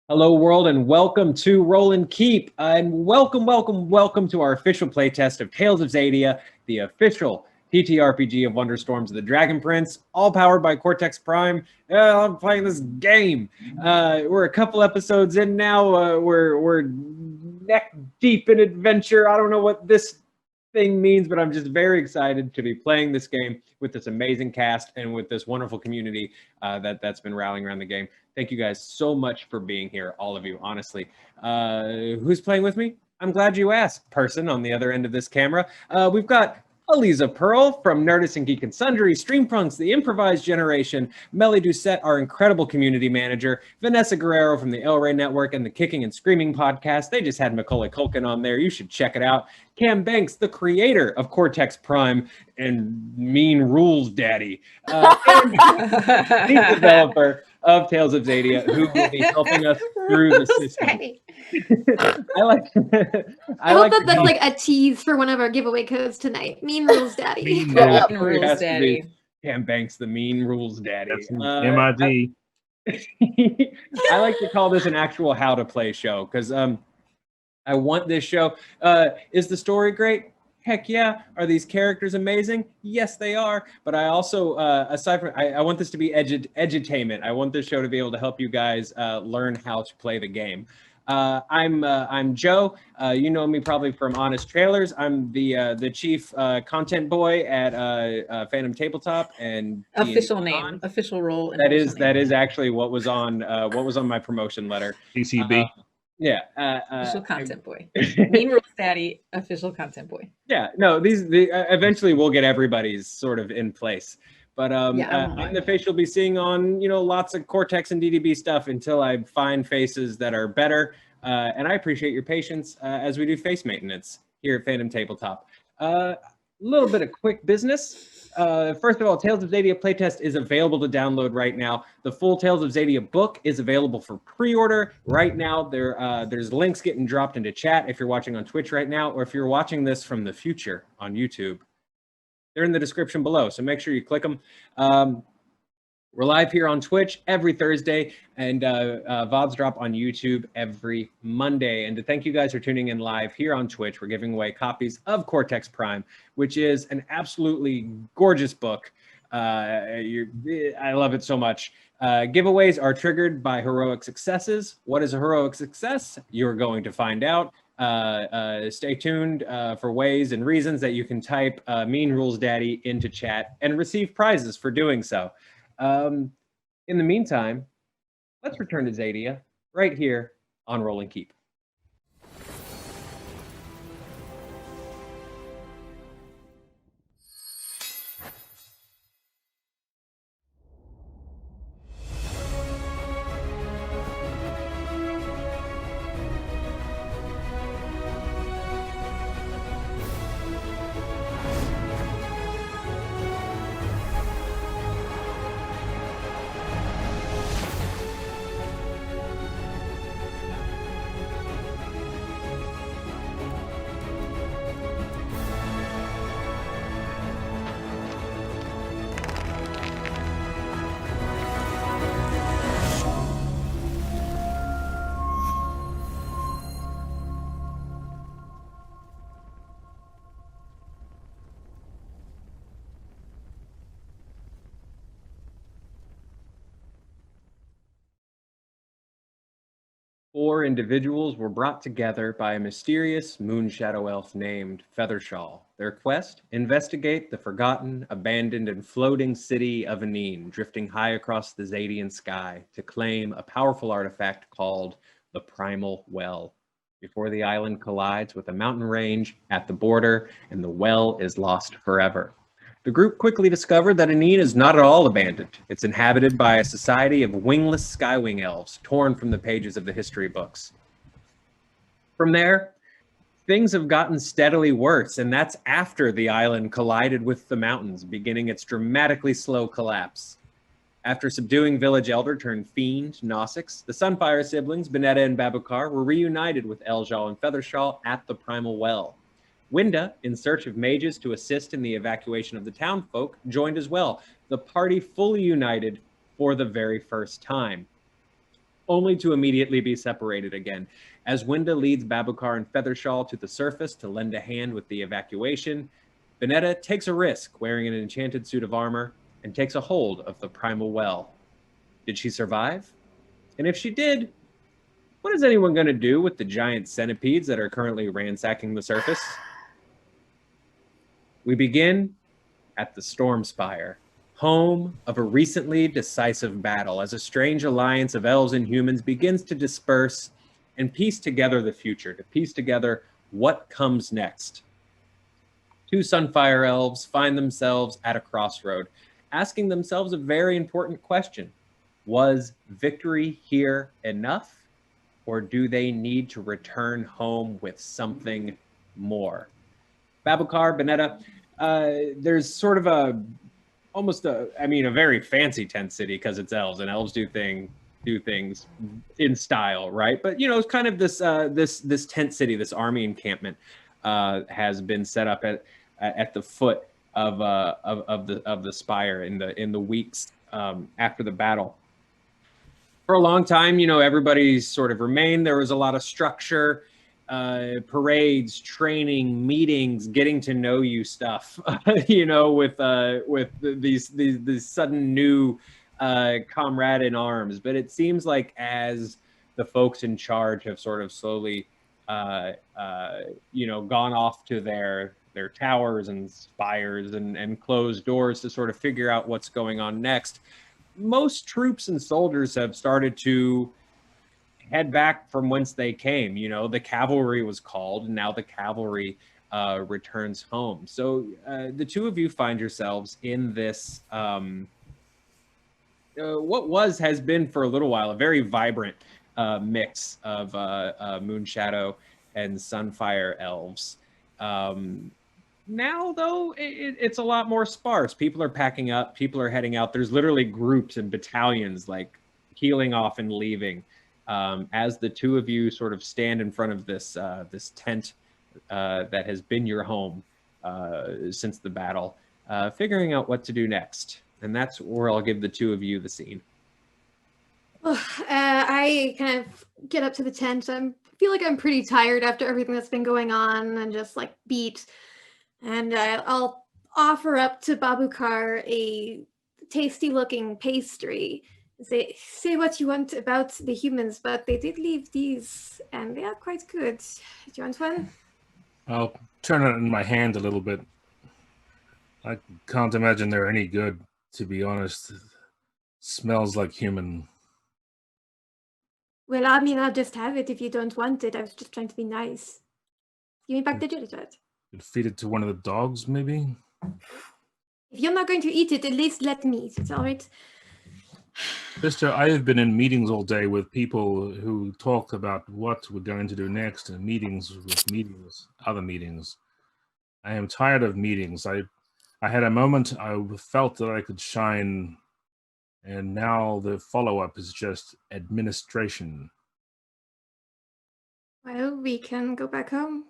Hello, world, and welcome to Roll and Keep. And welcome to our official playtest of Tales of Xadia, the official TTRPG of Wonderstorms of the Dragon Prince, all powered by Cortex Prime. I'm playing this game. We're a couple episodes in now. We're neck deep in adventure. I don't know what this thing means, but I'm just very excited to be playing this game with this amazing cast and with this wonderful community that's been rallying around the game. Thank you guys so much for being here, all of you, honestly. Who's playing with me? I'm glad you asked, person on the other end of this camera. We've got Aliza Pearl from Nerdist and Geek and Sundry, Streampunks, the Improvised Generation, Mellie Doucette, our incredible community manager, Vanessa Guerrero from the El Rey Network and the Kicking and Screaming podcast. They just had Macaulay Culkin on there. You should check it out. Cam Banks, the creator of Cortex Prime and Mean Rules Daddy, and the developer of Tales of Xadia, who will be helping us through the system. I hope that's like a tease for one of our giveaway codes tonight. Mean Rules Daddy. Mean Rules Daddy. Cam Banks, the Mean Rules Daddy. That's MID. I like to call this an actual how to play show because I want this show. Is the story great? Heck yeah. Are these characters amazing? Yes, they are. But I also, aside from, I want this to be edutainment. I want this show to be able to help you guys learn how to play the game. I'm Joe. You know me probably from Honest Trailers. I'm the chief content boy at Fandom Tabletop and official name, official role. That is actually what was on my promotion letter. PCB. Yeah. Official content boy. Mean Rules Daddy, official content boy. Yeah. No, eventually we'll get everybody's sort of in place. But in the face you'll be seeing on, lots of Cortex and DDB stuff until I find faces that are better. And I appreciate your patience as we do face maintenance here at Fandom Tabletop. A little bit of quick business. First of all, Tales of Xadia playtest is available to download right now. The full Tales of Xadia book is available for pre-order right now. There's links getting dropped into chat if you're watching on Twitch right now, or if you're watching this from the future on YouTube. They're in the description below, so make sure you click them. We're live here on Twitch every Thursday, and VODs drop on YouTube every Monday. And to thank you guys for tuning in live here on Twitch, we're giving away copies of Cortex Prime, which is an absolutely gorgeous book. I love it so much. Giveaways are triggered by heroic successes. What is a heroic success? You're going to find out. Stay tuned for ways and reasons that you can type Mean Rules Daddy into chat and receive prizes for doing so. In the meantime, let's return to Xadia right here on Roll and Keep. Four individuals were brought together by a mysterious moonshadow elf named Feathershaw. Their quest? Investigate the forgotten, abandoned, and floating city of Aneen, drifting high across the Xadian sky to claim a powerful artifact called the Primal Well. Before the island collides with a mountain range at the border, and the well is lost forever. The group quickly discovered that Aneen is not at all abandoned. It's inhabited by a society of wingless skywing elves, torn from the pages of the history books. From there, things have gotten steadily worse, and that's after the island collided with the mountains, beginning its dramatically slow collapse. After subduing village elder turned fiend Nosix, the Sunfire siblings, Benetta and Babukar, were reunited with Eljaw and Feathershaw at the Primal Well. Winda, in search of mages to assist in the evacuation of the townfolk, joined as well, the party fully united for the very first time. only to immediately be separated again. As Winda leads Babukar and Feathershaw to the surface to lend a hand with the evacuation, Vanessa takes a risk wearing an enchanted suit of armor and takes a hold of the primal well. Did she survive? And if she did, what is anyone going to do with the giant centipedes that are currently ransacking the surface? We begin at the Storm Spire, home of a recently decisive battle, as a strange alliance of elves and humans begins to disperse and piece together the future, to piece together what comes next. Two Sunfire elves find themselves at a crossroad, asking themselves a very important question. Was victory here enough, or do they need to return home with something more? Babukar, Vanessa, there's sort of a very fancy tent city because it's elves, and elves do things in style, right? But it's kind of this tent city, this army encampment has been set up at the foot of the spire in the weeks after the battle. For a long time, everybody's sort of remained. There was a lot of structure, parades, training, meetings, getting to know you stuff, with these sudden new comrade in arms. But it seems like as the folks in charge have sort of slowly, gone off to their towers and spires and closed doors to sort of figure out what's going on next, most troops and soldiers have started to head back from whence they came. The cavalry was called, and now the cavalry returns home. So the two of you find yourselves in this, has been for a little while, a very vibrant mix of Moonshadow and Sunfire elves. Now, though, it's a lot more sparse. People are packing up. People are heading out. There's literally groups and battalions like healing off and leaving as the two of you sort of stand in front of this tent that has been your home since the battle, figuring out what to do next. And that's where I'll give the two of you the scene. Well, I kind of get up to the tent. I feel like I'm pretty tired after everything that's been going on and just like beat. And I'll offer up to Babukar a tasty-looking pastry. Say what you want about the humans, but they did leave these, and they are quite good. Do you want one? I'll turn it in my hand a little bit. I can't imagine they're any good, to be honest. It smells like human. Well, I mean, I'll just have it if you don't want it. I was just trying to be nice. Give me back the Doucette. Feed it to one of the dogs, maybe? If you're not going to eat it, at least let me. It's all right. Sister, I have been in meetings all day with people who talk about what we're going to do next, and other meetings. I am tired of meetings. I had a moment I felt that I could shine, and now the follow-up is just administration. Well, we can go back home,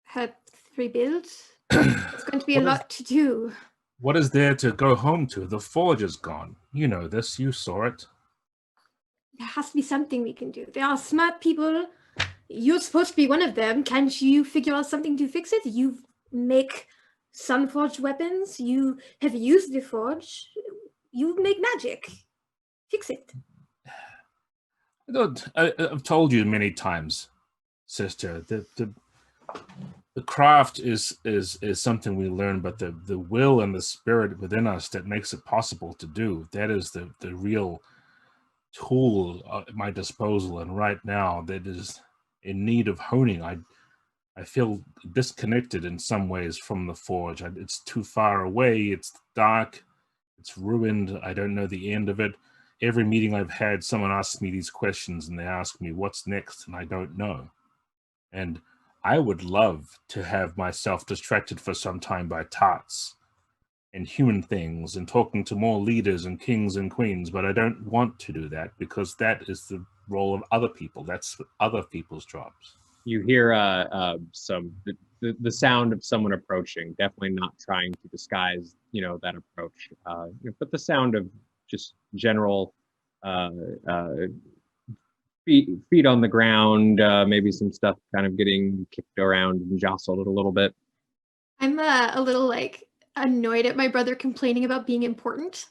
help rebuild. It's going to be a lot to do. What is there to go home to? The forge is gone. You know this. You saw it. There has to be something we can do. There are smart people. You're supposed to be one of them. Can't you figure out something to fix it? You make Sunforged weapons. You have used the forge. You make magic. Fix it. I've told you many times, sister, the craft is something we learn, but the will and the spirit within us that makes it possible to do, that is the real tool at my disposal. And right now that is in need of honing. I feel disconnected in some ways from the forge. It's too far away. It's dark. It's ruined. I don't know the end of it. Every meeting I've had, someone asks me these questions and they ask me what's next, and I don't know. And I would love to have myself distracted for some time by tarts and human things and talking to more leaders and kings and queens, but I don't want to do that because that is the role of other people. That's other people's jobs. You hear the sound of someone approaching, definitely not trying to disguise, that approach, but the sound of just general feet on the ground, maybe some stuff kind of getting kicked around and jostled a little bit. I'm a little like annoyed at my brother complaining about being important.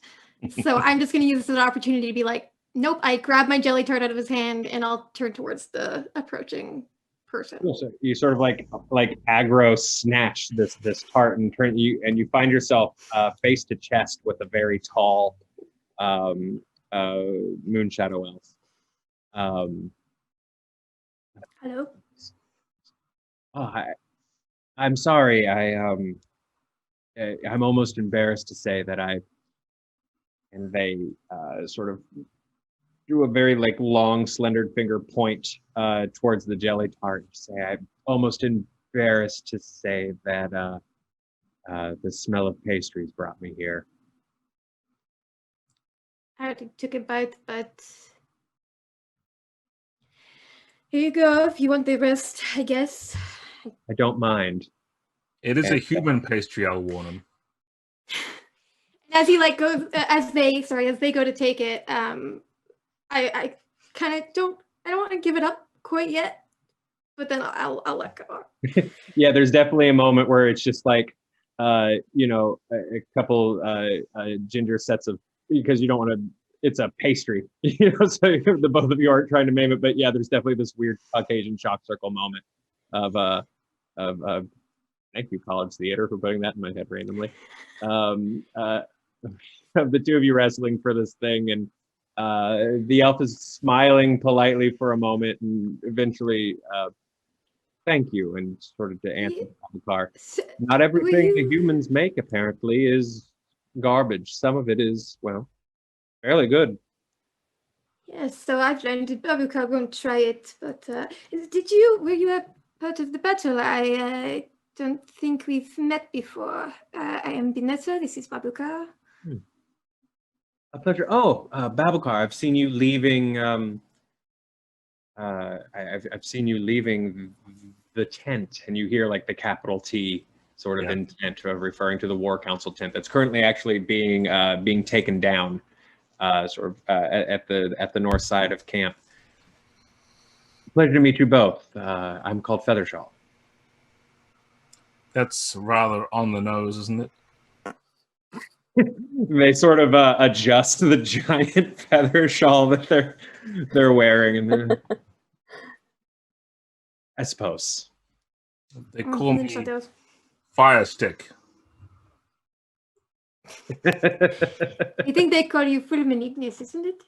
So I'm just going to use this as an opportunity to be like, nope, I grab my jelly tart out of his hand and I'll turn towards the approaching person. So you sort of like aggro snatch this tart and you find yourself face to chest with a very tall moon shadow elf. Hello. Oh, I'm sorry. I'm almost embarrassed to say that and they sort of drew a very like long, slendered finger point towards the jelly tart. Say, I'm almost embarrassed to say that the smell of pastries brought me here. I already took a bite, but here you go. If you want the rest, I guess. I don't mind. It is a human pastry, I'll warn him. As he like goes, as they go to take it, I kind of don't want to give it up quite yet, but then I'll let go. Yeah, there's definitely a moment where it's just like, a couple ginger sets of, because you don't want to, it's a pastry, so the both of you aren't trying to name it, but yeah, there's definitely this weird Caucasian shock circle moment of thank you, College Theater, for putting that in my head randomly. Of the two of you wrestling for this thing, and the elf is smiling politely for a moment, and eventually, thank you, and sort of to answer the car. Not everything the humans make apparently is garbage. Some of it is, well, fairly good. Yes, so I've learned it. I won't try it, but were you a part of the battle? I don't think we've met before. I am Vanessa. This is Babuka. A pleasure. Oh, Babukar, I've seen you leaving. I've seen you leaving the tent, and you hear like the capital T sort of intent of referring to the War Council tent that's currently actually being taken down, sort of at the north side of camp. Pleasure to meet you both. I'm called Feathershaw. That's rather on the nose, isn't it? They sort of adjust the giant feather shawl that they're wearing, and I suppose they call me Fire Stick. I think they call you Fulman Ignis, isn't it?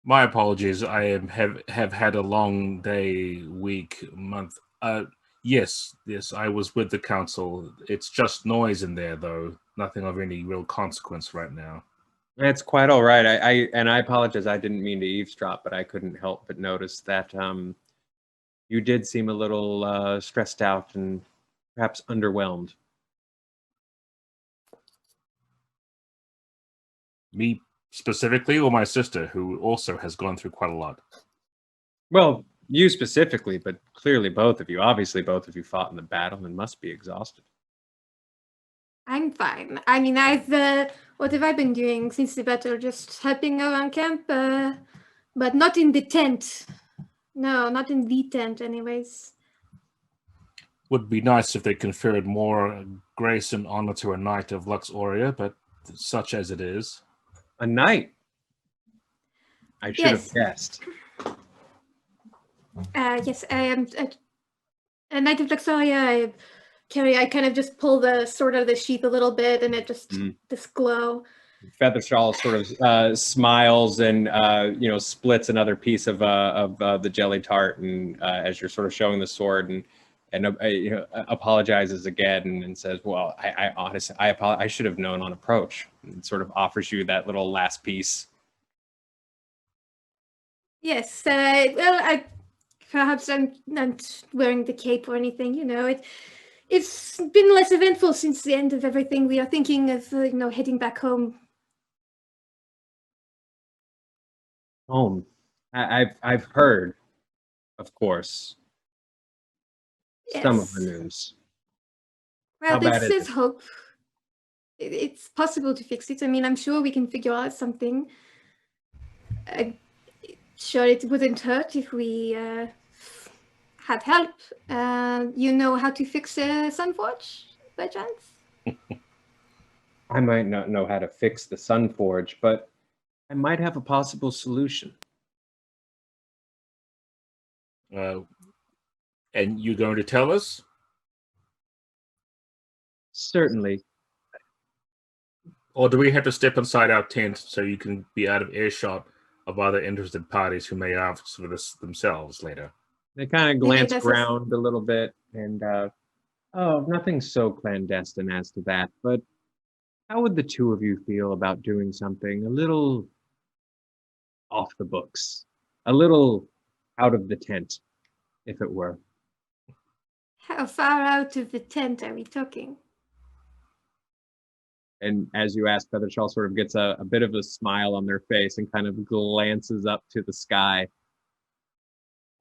My apologies. I have had a long day, week, month. Yes, I was with the council. It's just noise in there, though. Nothing of any real consequence right now. It's quite all right. I apologize. I didn't mean to eavesdrop, but I couldn't help but notice that you did seem a little stressed out and perhaps underwhelmed. Me specifically, or my sister, who also has gone through quite a lot? Well, you specifically, but clearly both of you. Obviously, both of you fought in the battle and must be exhausted. I'm fine. I mean, what have I been doing since the battle? Just helping around camp, but not in the tent. No, not in the tent, anyways. Would be nice if they conferred more grace and honor to a knight of Lux Aurea, but such as it is. A knight? I should have guessed. Yes, I am a knight of Lux Aurea. I kind of just pull the sword out of the sheath a little bit, and it just this glow. Feathershaw sort of smiles and splits another piece of the jelly tart, and as you're sort of showing the sword, and apologizes again and says, "Well, I honestly, I should have known on approach." And sort of offers you that little last piece. Yes, well, perhaps I'm not wearing the cape or anything. It's been less eventful since the end of everything. We are thinking of heading back home. Home. I've heard, of course, some of the news. Well, this is hope. It's possible to fix it. I mean, I'm sure we can figure out something. surely it wouldn't hurt if we had help. You know how to fix a Sunforge, by chance? I might not know how to fix the Sunforge, but I might have a possible solution. And you're going to tell us? Certainly. Or do we have to step inside our tent so you can be out of earshot of other interested parties who may ask for this themselves later? They kind of glance that's around a little bit and, oh, nothing so clandestine as to that, but how would the two of you feel about doing something a little off the books? A little out of the tent, if it were. How far out of the tent are we talking? And as you ask, Feathershaw sort of gets a bit of a smile on their face and kind of glances up to the sky.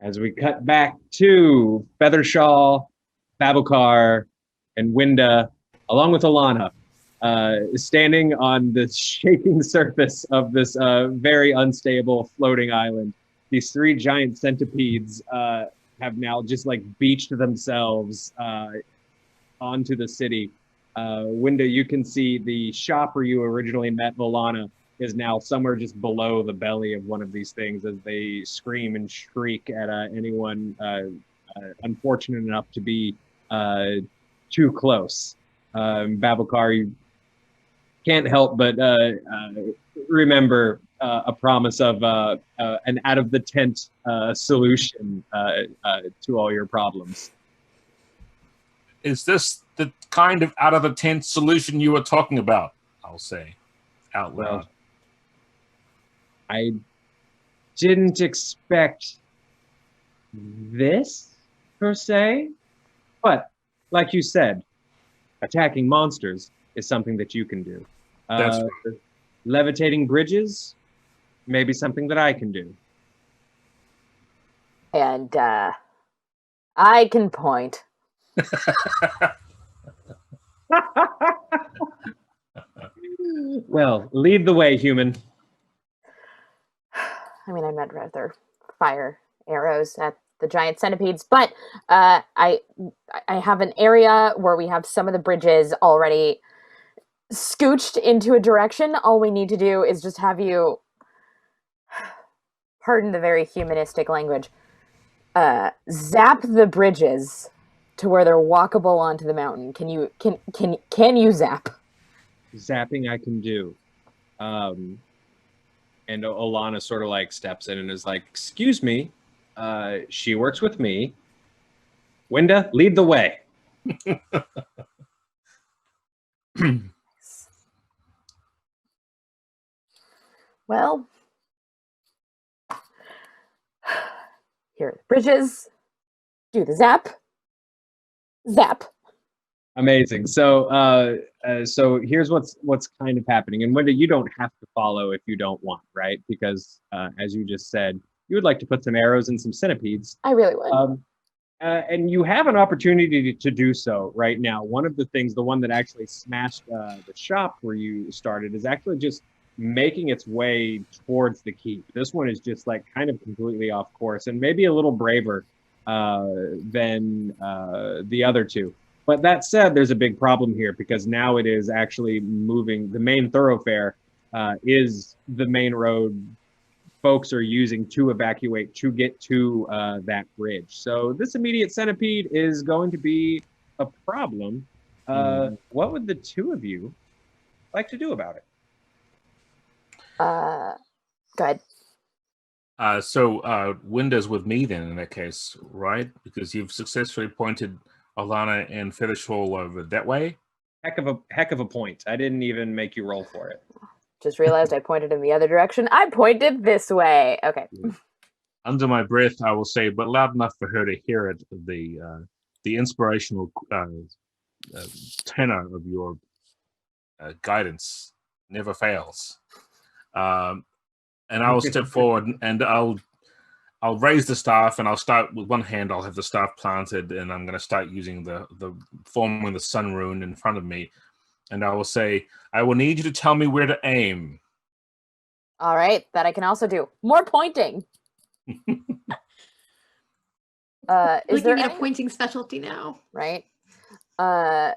As we cut back to Feathershaw, Babelcar, and Winda, along with Alana, standing on the shaking surface of this very unstable floating island. These three giant centipedes have now just like beached themselves onto the city. Winda, you can see the shop where you originally met Volana is now somewhere just below the belly of one of these things as they scream and shriek at anyone unfortunate enough to be too close. Babelcar, you can't help but remember a promise of an out-of-the-tent solution to all your problems. Is this the kind of out-of-the-tent solution you were talking about? I'll say out loud. Well, I didn't expect this, per se, but like you said, attacking monsters is something that you can do. That's right. Levitating bridges, maybe something that I can do. And I can point. Well, lead the way, human. I mean, I meant rather fire arrows at the giant centipedes, but I have an area where we have some of the bridges already scooched into a direction. All we need to do is just have you, pardon the very humanistic language, zap the bridges to where they're walkable onto the mountain. Can you zap? Zapping I can do. And Alana sort of like steps in and is like, excuse me, she works with me. Winda, lead the way. Well, here are the bridges. Do the zap. Zap. Amazing. So so here's what's kind of happening. And Winda, you don't have to follow if you don't want, right? Because as you just said, you would like to put some arrows and some centipedes. I really would. And you have an opportunity to do so right now. One of the things, the one that actually smashed the shop where you started, is actually just making its way towards the keep. This one is just like kind of completely off course and maybe a little braver than the other two. But that said, there's a big problem here because now it is actually moving. The main thoroughfare is the main road folks are using to evacuate to get to that bridge. So this immediate centipede is going to be a problem. What would the two of you like to do about it? Go ahead. So Winda's with me then in that case, right? Because you've successfully pointed Alana and Feathershaw over that way. Heck of a point. I didn't even make you roll for it. Just realized I pointed in the other direction. I pointed this way. Okay. Under my breath, I will say, but loud enough for her to hear it. The inspirational tenor of your guidance never fails. And I will step forward and I'll raise the staff and I'll start with one hand. I'll have the staff planted and I'm going to start using the forming the sun rune in front of me. And I will say, I will need you to tell me where to aim. All right. That I can also do. More pointing. Is Like there you need any, a pointing specialty now. right? Uh,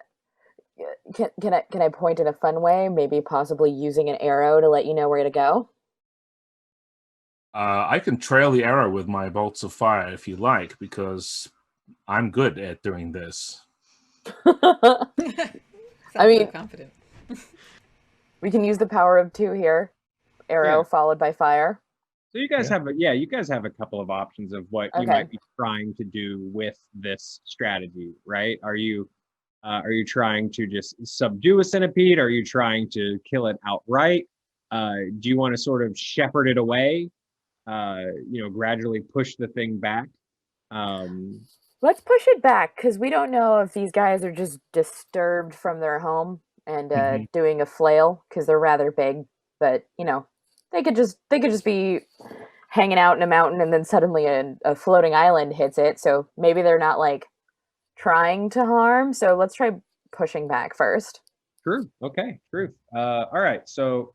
can I point in a fun way? Maybe possibly using an arrow to let you know where to go. I can trail the arrow with my bolts of fire if you like, because I'm good at doing this. Sounds mean- so confident. We can use the power of 2 here. Arrow Yeah. followed by fire. So you guys Yeah. have you guys have a couple of options of what you Okay. might be trying to do with this strategy, right? Are you trying to just subdue a centipede? Are you trying to kill it outright? Do you want to sort of shepherd it away? Gradually push the thing back. Let's push it back because we don't know if these guys are just disturbed from their home and Mhm. doing a flail because they're rather big. But they could just be hanging out in a mountain and then suddenly a floating island hits it. So maybe they're not like trying to harm. So let's try pushing back first. True. Okay. True. All right. So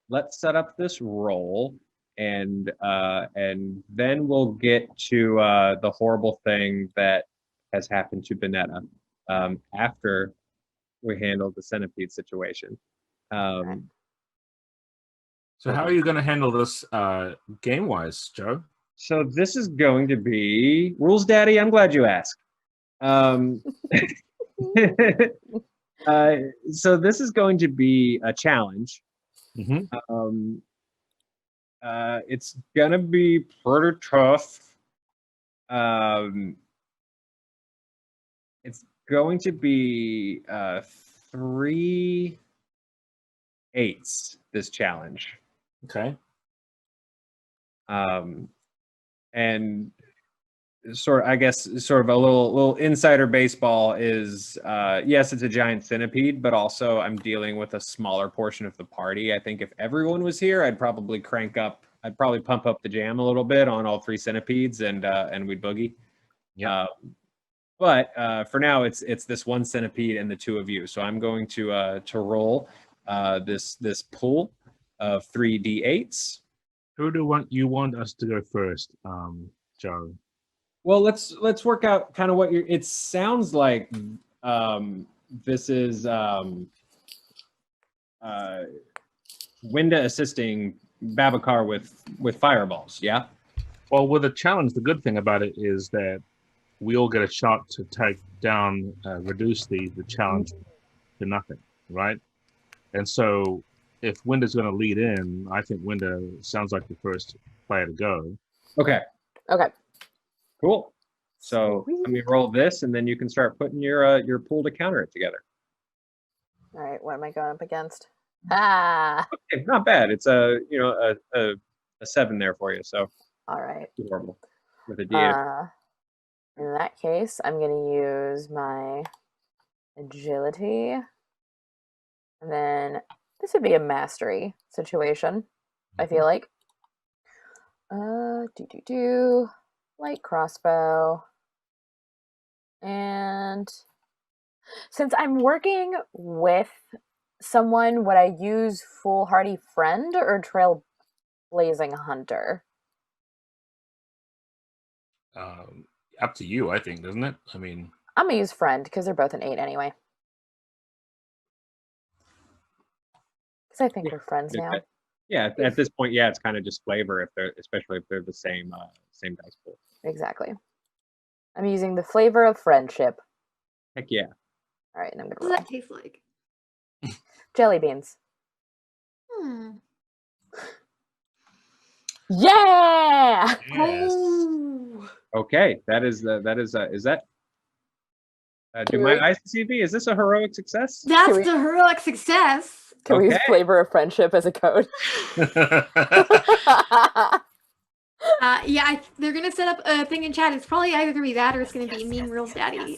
let's set up this roll, and then we'll get to the horrible thing that has happened to Vanessa after we handled the centipede situation. So how are you going to handle this game-wise, Joe? So this is going to be Rules Daddy. I'm glad you asked. So this is going to be a challenge. Mm-hmm. It's gonna be pretty tough. It's going to be 3 8s this challenge. Okay. And sort of, I guess, sort of a little insider baseball is yes, it's a giant centipede, but also I'm dealing with a smaller portion of the party. I think if everyone was here, I'd probably pump up the jam a little bit on all 3 centipedes and we'd boogie. Yeah. But for now, it's this 1 centipede and the 2 of you. So I'm going to roll this pool of 3 d8s. Who do you want us to go first, Joe? Well, let's work out kind of what you're. It sounds like this is Winda assisting Babacar with fireballs. Yeah. Well, with a challenge, the good thing about it is that we all get a shot to take down, reduce the challenge to nothing, right? And so if Winda's going to lead in, I think Winda sounds like the first player to go. Okay. Okay. Cool. So let me roll this, and then you can start putting your pool to counter it together. All right. What am I going up against? Ah. Okay, not bad. It's a 7 there for you. So All right. horrible with a D8. In that case, I'm going to use my agility. And then this would be a mastery situation, I feel like. Light crossbow. And since I'm working with someone, would I use foolhardy friend or trailblazing hunter? Up to you, I think, doesn't it? I mean, I'm gonna use friend because they're both an 8 anyway. Because I think we're friends now. Yeah, at this point, yeah, it's kind of just flavor especially if they're the same dice pool. Exactly. I'm using the flavor of friendship. Heck yeah. All right, and I'm What gonna does roll. that taste like? Jelly beans. Hmm. Yeah. Oh. Okay, is that? Do my eyes deceive me? Is this a heroic success? That's we- the heroic success. Can we use Okay. flavor of friendship as a code? Yeah, they're gonna set up a thing in chat. It's probably either gonna be that or it's gonna be Mean Rules Daddy.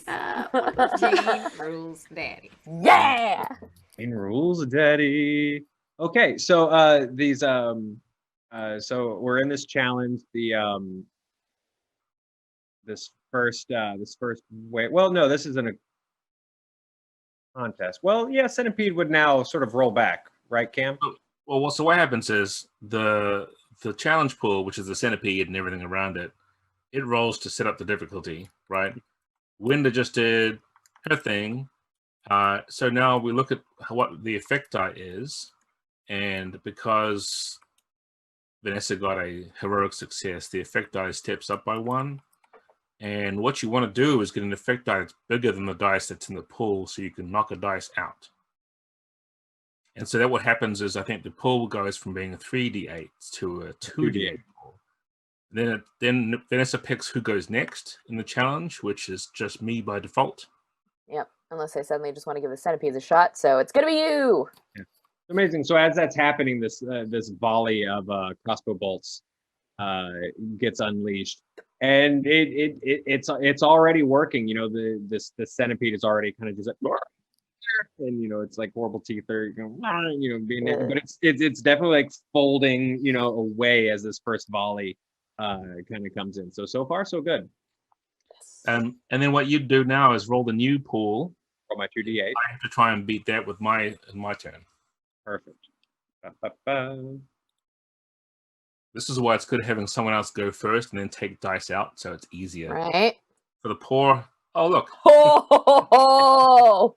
One of those two. Mean Rules Daddy. Yeah. In rules, daddy. Okay, so these so we're in this challenge. The this first way. Well, no, this isn't a contest. Well, yeah, Centipede would now sort of roll back, right, Cam? Well, so what happens is the the challenge pool, which is the centipede and everything around it, it rolls to set up the difficulty, right? Winder just did her thing. So now we look at what the effect die is, and because Vanessa got a heroic success, the effect die steps up by 1. And what you want to do is get an effect die that's bigger than the dice that's in the pool, so you can knock a dice out. And so that what happens is, I think the pool goes from being a 3d8 to a 2d8 pool. Then Vanessa picks who goes next in the challenge, which is just me by default. Yep. Unless I suddenly just want to give the centipedes a shot, so it's gonna be you. Yeah. Amazing. So as that's happening, this volley of crossbow bolts gets unleashed, and it's already working. You know, the centipede is already kind of just like, and you know, it's like horrible teeth are being, but it's definitely like folding, you know, away as this first volley kind of comes in. So far so good. And then what you do now is roll the new pool. Roll my 2d8. I have to try and beat that with my turn. Perfect. This is why it's good having someone else go first and then take dice out, so it's easier. Right. For the poor, oh look. Oh.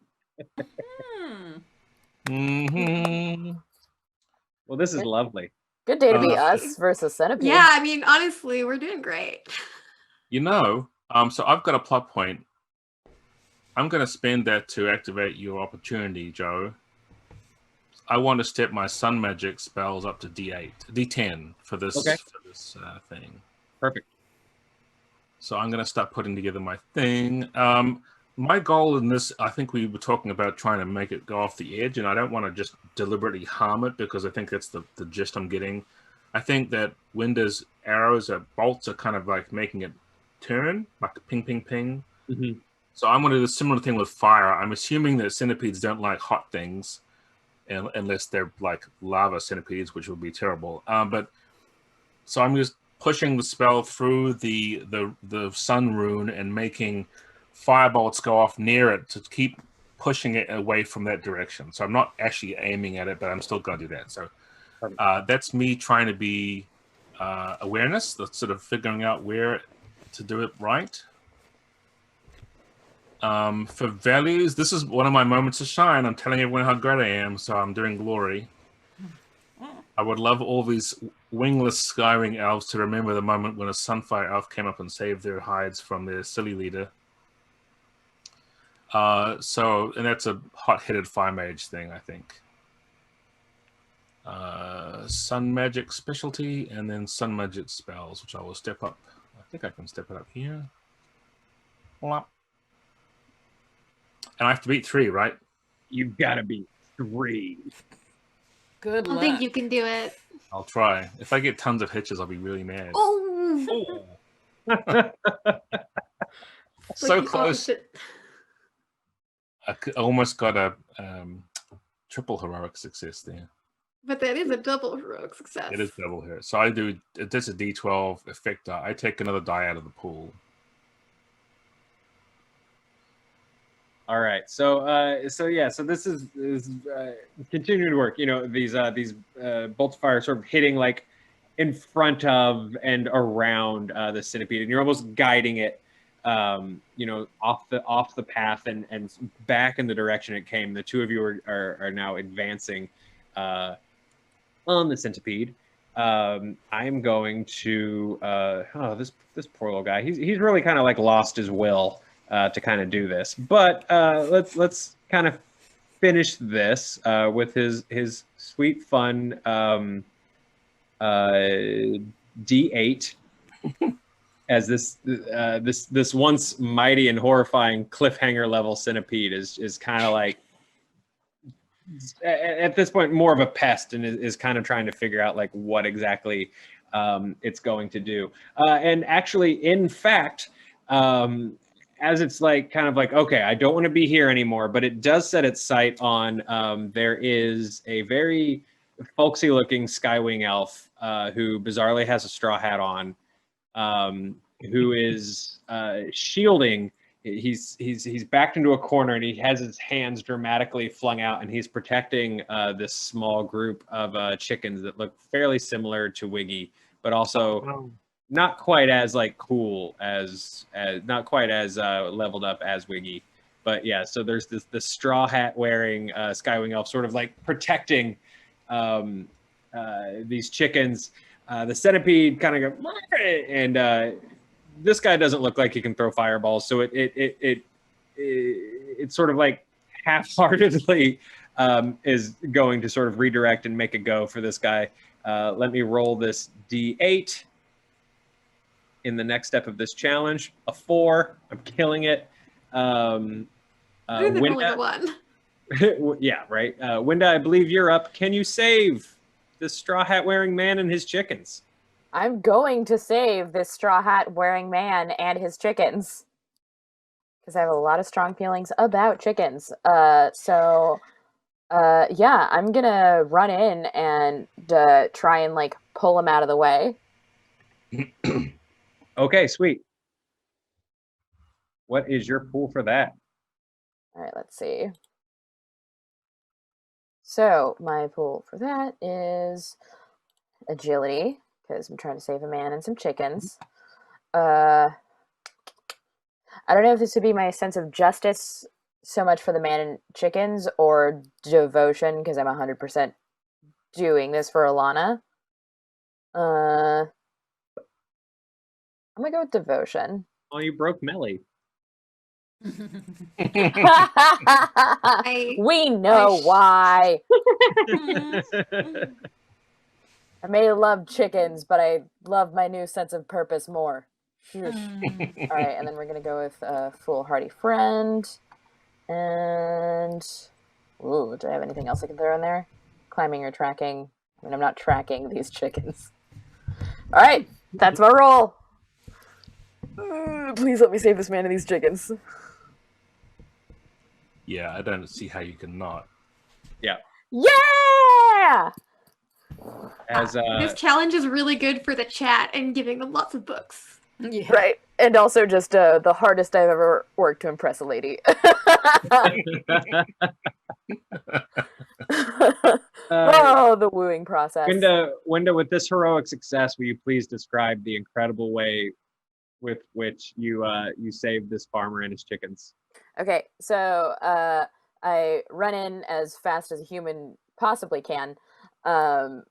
Well, this is lovely. Good day to be us versus centipede. Yeah, I mean, honestly, we're doing great. You know, so I've got a plot point. I'm going to spend that to activate your opportunity, Joe. I want to step my sun magic spells up to D10 for this thing. Perfect. So I'm going to start putting together my thing. My goal in this, I think we were talking about trying to make it go off the edge, and I don't want to just deliberately harm it, because I think that's the gist I'm getting. I think that Winder's arrows or bolts are kind of like making it turn, like ping, ping, ping. Mm-hmm. So I'm going to do a similar thing with fire. I'm assuming that centipedes don't like hot things, unless they're like lava centipedes, which would be terrible. But so I'm just pushing the spell through the sun rune and making firebolts go off near it to keep pushing it away from that direction. So I'm not actually aiming at it, but I'm still going to do that. So that's me trying to be awareness, that's sort of figuring out where to do it right. For values, this is one of my moments to shine. I'm telling everyone how great I am, so I'm doing glory. I would love all these wingless skywing elves to remember the moment when a sunfire elf came up and saved their hides from their silly leader. And that's a hot-headed fire mage thing, I think. Sun magic specialty, and then sun magic spells, which I will step up. I think I can step it up here. Plop. And I have to beat 3, right? You've got to beat 3. Good I luck. think you can do it. I'll try. If I get tons of hitches, I'll be really mad. Oh, So like the close. opposite. I almost got a triple heroic success there. But that is a double heroic success. It is double here. So I do, that's a D12 effect die. I take another die out of the pool. All right. So this is continuing to work. You know, these bolts of fire sort of hitting like in front of and around the centipede, and you're almost guiding it, you know, off the path and back in the direction it came. The two of you are now advancing on the centipede. I'm going to this poor little guy. He's really kind of like lost his will to kind of do this, but let's kind of finish this with his sweet fun D8 as this once mighty and horrifying cliffhanger level centipede is kind of like at this point more of a pest and is kind of trying to figure out like what exactly it's going to do. And actually, in fact, as it's like kind of like, okay, I don't want to be here anymore, but it does set its sight on there is a very folksy looking skywing elf who bizarrely has a straw hat on, who is shielding he's backed into a corner, and he has his hands dramatically flung out, and he's protecting this small group of chickens that look fairly similar to Wiggy, but also not quite as like cool as not quite as leveled up as Wiggy. But yeah, so there's this straw hat wearing Skywing elf sort of like protecting these chickens. The centipede kind of go, and this guy doesn't look like he can throw fireballs, so it's sort of like half-heartedly is going to sort of redirect and make a go for this guy. Let me roll this D8 in the next step of this challenge. A 4. I'm killing it. Better than rolling a 1. Yeah, right. Winda, I believe you're up. Can you save this straw hat wearing man and his chickens? I'm going to save this straw hat wearing man and his chickens. Because I have a lot of strong feelings about chickens. Yeah, I'm gonna run in and try and like pull him out of the way. Okay, sweet. What is your pool for that? All right, let's see. So my pool for that is agility, because I'm trying to save a man and some chickens. I don't know if this would be my sense of justice so much for the man and chickens, or devotion, because I'm 100% doing this for Alana. I'm gonna go with devotion. Oh, you broke Mellie. We know why. I may love chickens, but I love my new sense of purpose more. All right, and then we're gonna go with foolhardy friend, and ooh, do I have anything else I can throw in there? Climbing or tracking? I mean, I'm not tracking these chickens. All right, that's my roll. Please let me save this man and these chickens. Yeah, I don't see how you can not. Yeah. Yeah! As This challenge is really good for the chat and giving them lots of books. Yeah. Right. And also just the hardest I've ever worked to impress a lady. Oh, the wooing process. Winda, with this heroic success, will you please describe the incredible way with which you saved this farmer and his chickens? Okay, so I run in as fast as a human possibly can, and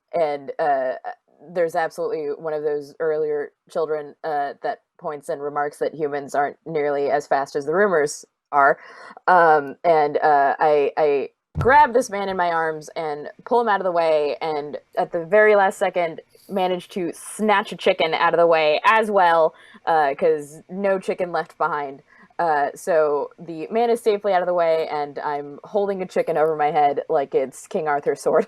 there's absolutely one of those earlier children that points and remarks that humans aren't nearly as fast as the rumors are, and I grab this man in my arms and pull him out of the way, and at the very last second manage to snatch a chicken out of the way as well, because no chicken left behind. So the man is safely out of the way, and I'm holding a chicken over my head like it's King Arthur's sword.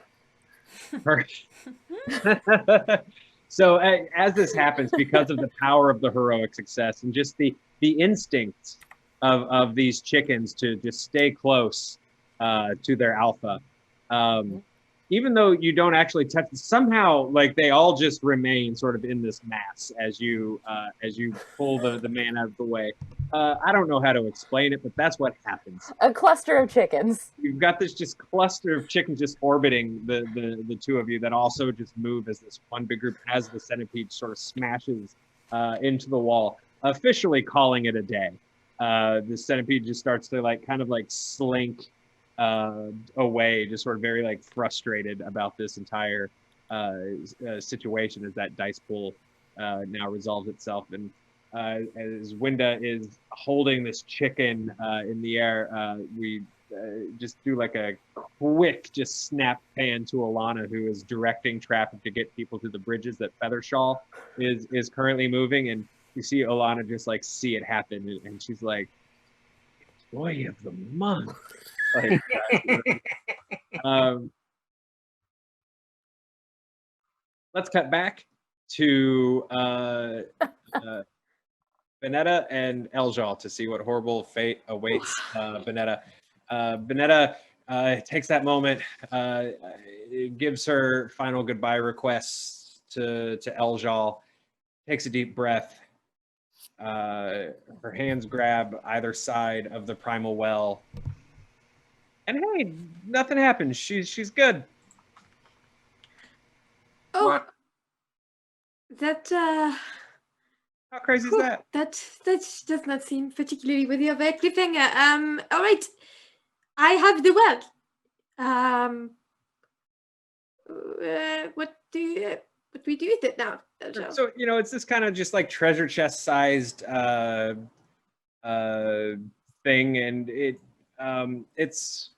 So as this happens, because of the power of the heroic success and just the instincts of these chickens to just stay close to their alpha, even though you don't actually touch, somehow like they all just remain sort of in this mass as you pull the man out of the way. I don't know how to explain it, but that's what happens. A cluster of chickens. You've got this just cluster of chickens just orbiting the two of you that also just move as this one big group as the centipede sort of smashes into the wall, officially calling it a day. The centipede just starts to like kind of like slink away, just sort of very like frustrated about this entire situation as that dice pool now resolves itself. And as Winda is holding this chicken in the air, we just do like a quick just snap pan to Alana, who is directing traffic to get people to the bridges that Feathershaw is currently moving. And you see Alana just like see it happen, and she's like, "Boy of the month." Like, let's cut back to Vanessa and Eljal to see what horrible fate awaits Vanessa. Vanessa takes that moment, gives her final goodbye requests to Eljal, takes a deep breath, her hands grab either side of the primal well. And hey, nothing happened. She's good. Oh, What? that How crazy is whew, that? that does not seem particularly worthy of a cliffhanger. All right, I have the well. What do we do with it now? So it's this kind of just like treasure chest sized thing, and it's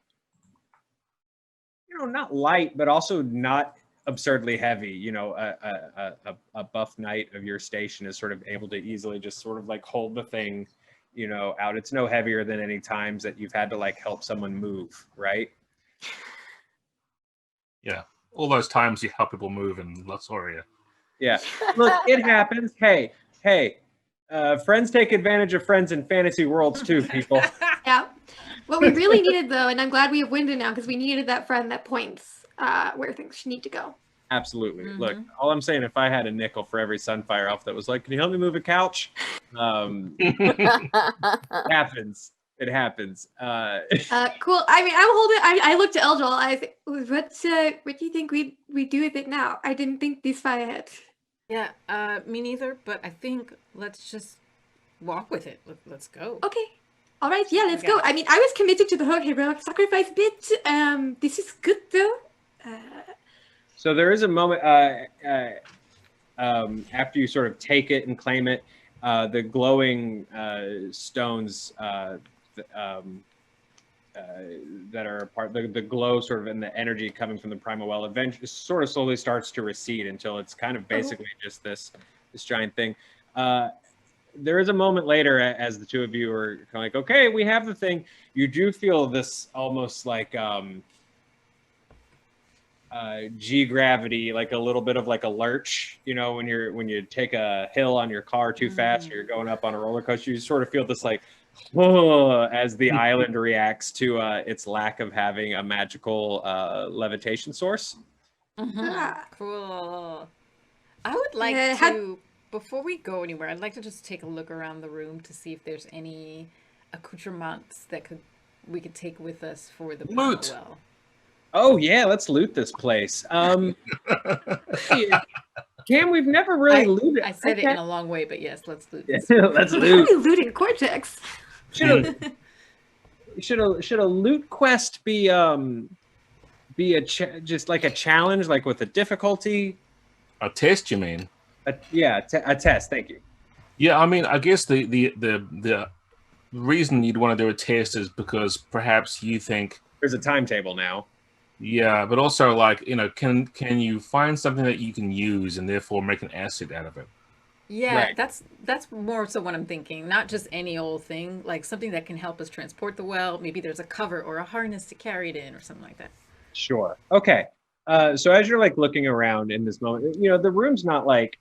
not light, but also not absurdly heavy. A buff knight of your station is sort of able to easily just sort of like hold the thing, out. It's no heavier than any times that you've had to like help someone move, right? Yeah. All those times you help people move in Luxoria. Yeah. Look, it happens. Hey, friends take advantage of friends in fantasy worlds too, people. Yeah. What we really needed, though, and I'm glad we have Wyndon now, because we needed that friend that points where things need to go. Absolutely. Look, all I'm saying, if I had a nickel for every Sunfire elf that was like, can you help me move a couch? Happens. It happens. Cool. I mean, I'm holding. I looked at Eldril. I think, what do you think we do with it now? I didn't think this far ahead. Yeah, me neither. But I think let's just walk with it. Let's go. Okay. All right. Yeah, let's go. I mean, I was committed to the whole heroic sacrifice bit. This is good though. So there is a moment after you sort of take it and claim it, the glowing stones that are a part, the glow sort of and the energy coming from the primal well eventually sort of slowly starts to recede until it's kind of basically just this giant thing. There is a moment later as the two of you are kind of like, okay, we have the thing. You do feel this almost like G-gravity, like a little bit of like a lurch, when you take a hill on your car too fast or you're going up on a roller coaster, you sort of feel this like, as the island reacts to its lack of having a magical levitation source. Cool. I would like to, before we go anywhere, I'd like to just take a look around the room to see if there's any accoutrements that we could take with us for the Loot. well. Oh yeah, let's loot this place. Cam, we've never really looted. I said it in a long way, but yes, let's loot this. Let's How are loot. we looting Cortex? Should a loot quest be just like a challenge, like with a difficulty? A test, you mean? A test. Thank you. Yeah, I mean, I guess the reason you'd want to do a test is because perhaps you think There's a timetable now. Yeah, but also like, can you find something that you can use and therefore make an asset out of it? Yeah, Right. that's more so what I'm thinking. Not just any old thing, like something that can help us transport the well. Maybe there's a cover or a harness to carry it in or something like that. Sure. Okay. So as you're like looking around in this moment, the room's not like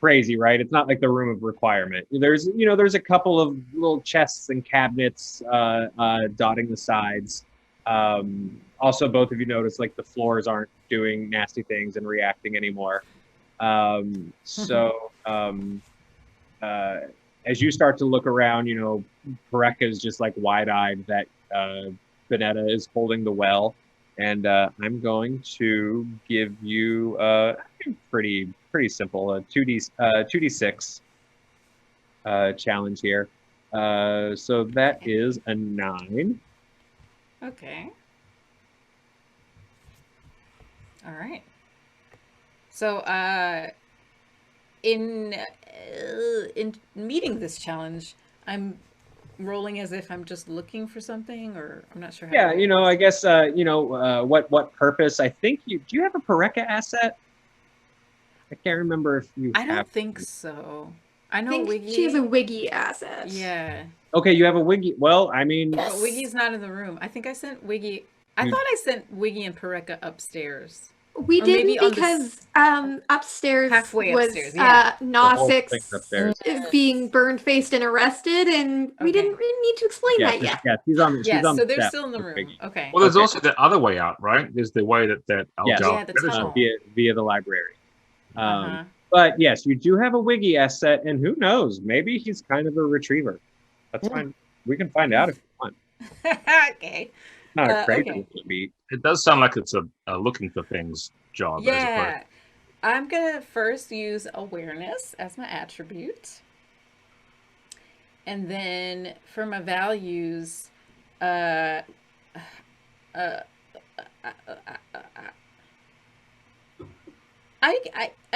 crazy, right? It's not like the room of requirement. There's a couple of little chests and cabinets dotting the sides. Also, both of you notice like the floors aren't doing nasty things and reacting anymore. As you start to look around, Pareka is just like wide-eyed that Vanessa is holding the well, and I'm going to give you pretty simple a 2d6 challenge here. So that is a 9. Okay. All right. So, in meeting this challenge, I'm rolling as if I'm just looking for something, or I'm not sure how. Yeah, to roll. I guess what purpose? I think do you have a Pareka asset? I can't remember if you. I have don't think so. I I know think Wiggy. she has a Wiggy asset. Yeah, Okay, you have a Wiggy. Well, I mean, Yes. but Wiggy's not in the room. I think I sent Wiggy. I thought I sent Wiggy and Pareka upstairs. We Or maybe didn't on the because upstairs halfway was upstairs, yeah. the whole Nosix thing's upstairs. is being burned faced and arrested, and we Okay. didn't really need to explain that yet. Yeah, she's on. She's Yes, on so the they're step still in the with room. Wiggy. Okay. Well, there's Okay. also the other way out, right? There's the way that Yes. Aljar. Yeah, the tunnel. Via the library. Uh-huh. But yes, you do have a Wiggy asset, and who knows? Maybe he's kind of a retriever. That's fine. We can find out if you want. Okay. Not a crazy Okay. beat. It does sound like it's a looking for things job. As Yeah. I'm gonna first use awareness as my attribute. And then for my values, I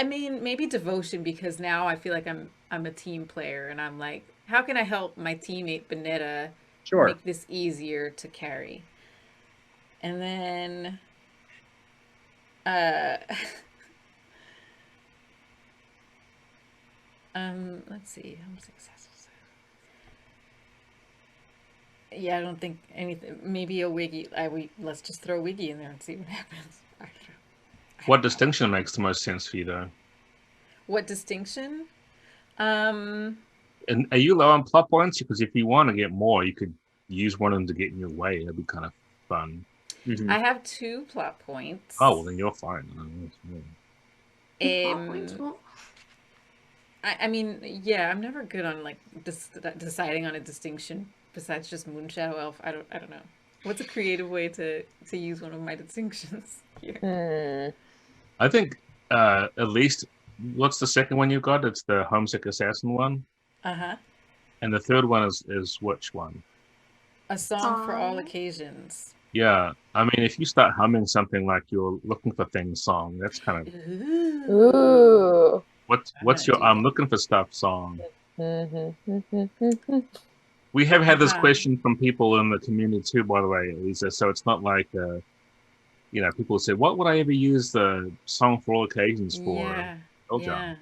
mean maybe devotion, because now I feel like I'm a team player and I'm like, how can I help my teammate Bonetta make this easier to carry? And then let's see, I'm successful. Yeah, I don't think anything. Maybe a Wiggy. Let's just throw a Wiggy in there and see what happens. I don't know. What distinction makes the most sense for you, though? What distinction? And are you low on plot points? Because if you want to get more, you could use one of them to get in your way. That'd be kind of fun. I have 2 plot points. Oh, well, then you're fine. I mean, yeah, I'm never good on like deciding on a distinction besides just Moonshadow Elf. I don't know. What's a creative way to use one of my distinctions here? I think at least, what's the second one you got? It's the homesick assassin one. And the third one is which one? A song for all occasions. Yeah, I mean, if you start humming something like you're looking for things song, that's kind of. Ooh. What's your I'm looking for stuff song? We have had this question from people in the community too, by the way, Aliza. So it's not like, people say, "What would I ever use the song for all occasions for?" Yeah,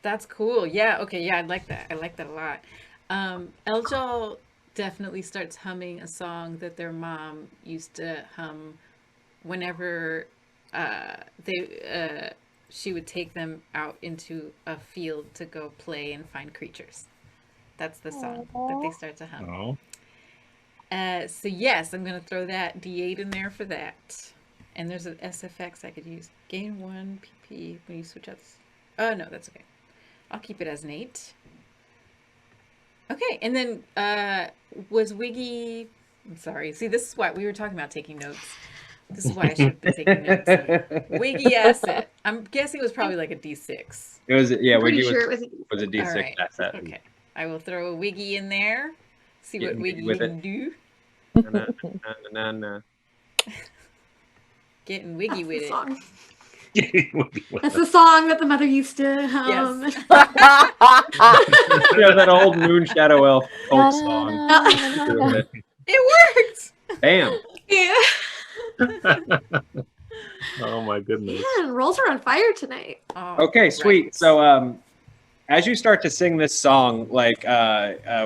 that's cool. Yeah, okay, yeah, I like that. I like that a lot. Eljal definitely starts humming a song that their mom used to hum whenever she would take them out into a field to go play and find creatures. That's the song that they start to hum. So yes, I'm going to throw that D8 in there for that. And there's an SFX I could use. Gain 1 PP when you switch out this. Oh, no, that's okay. I'll keep it as an 8. Okay, and then was Wiggy... I'm sorry. See, this is why we were talking about taking notes. This is why I should have been taking notes. Wiggy asset. I'm guessing it was probably like a D6. It was, yeah, Wiggy sure was a D6 asset. Okay. I will throw a Wiggy in there. See what Wiggy can do. Getting Wiggy with it. That's the song that the mother used to hum. Yes. That old Moonshadow Elf folk song. It worked. Bam. Yeah. Oh my goodness. Man, rolls are on fire tonight. Okay, sweet. Right. So as you start to sing this song, like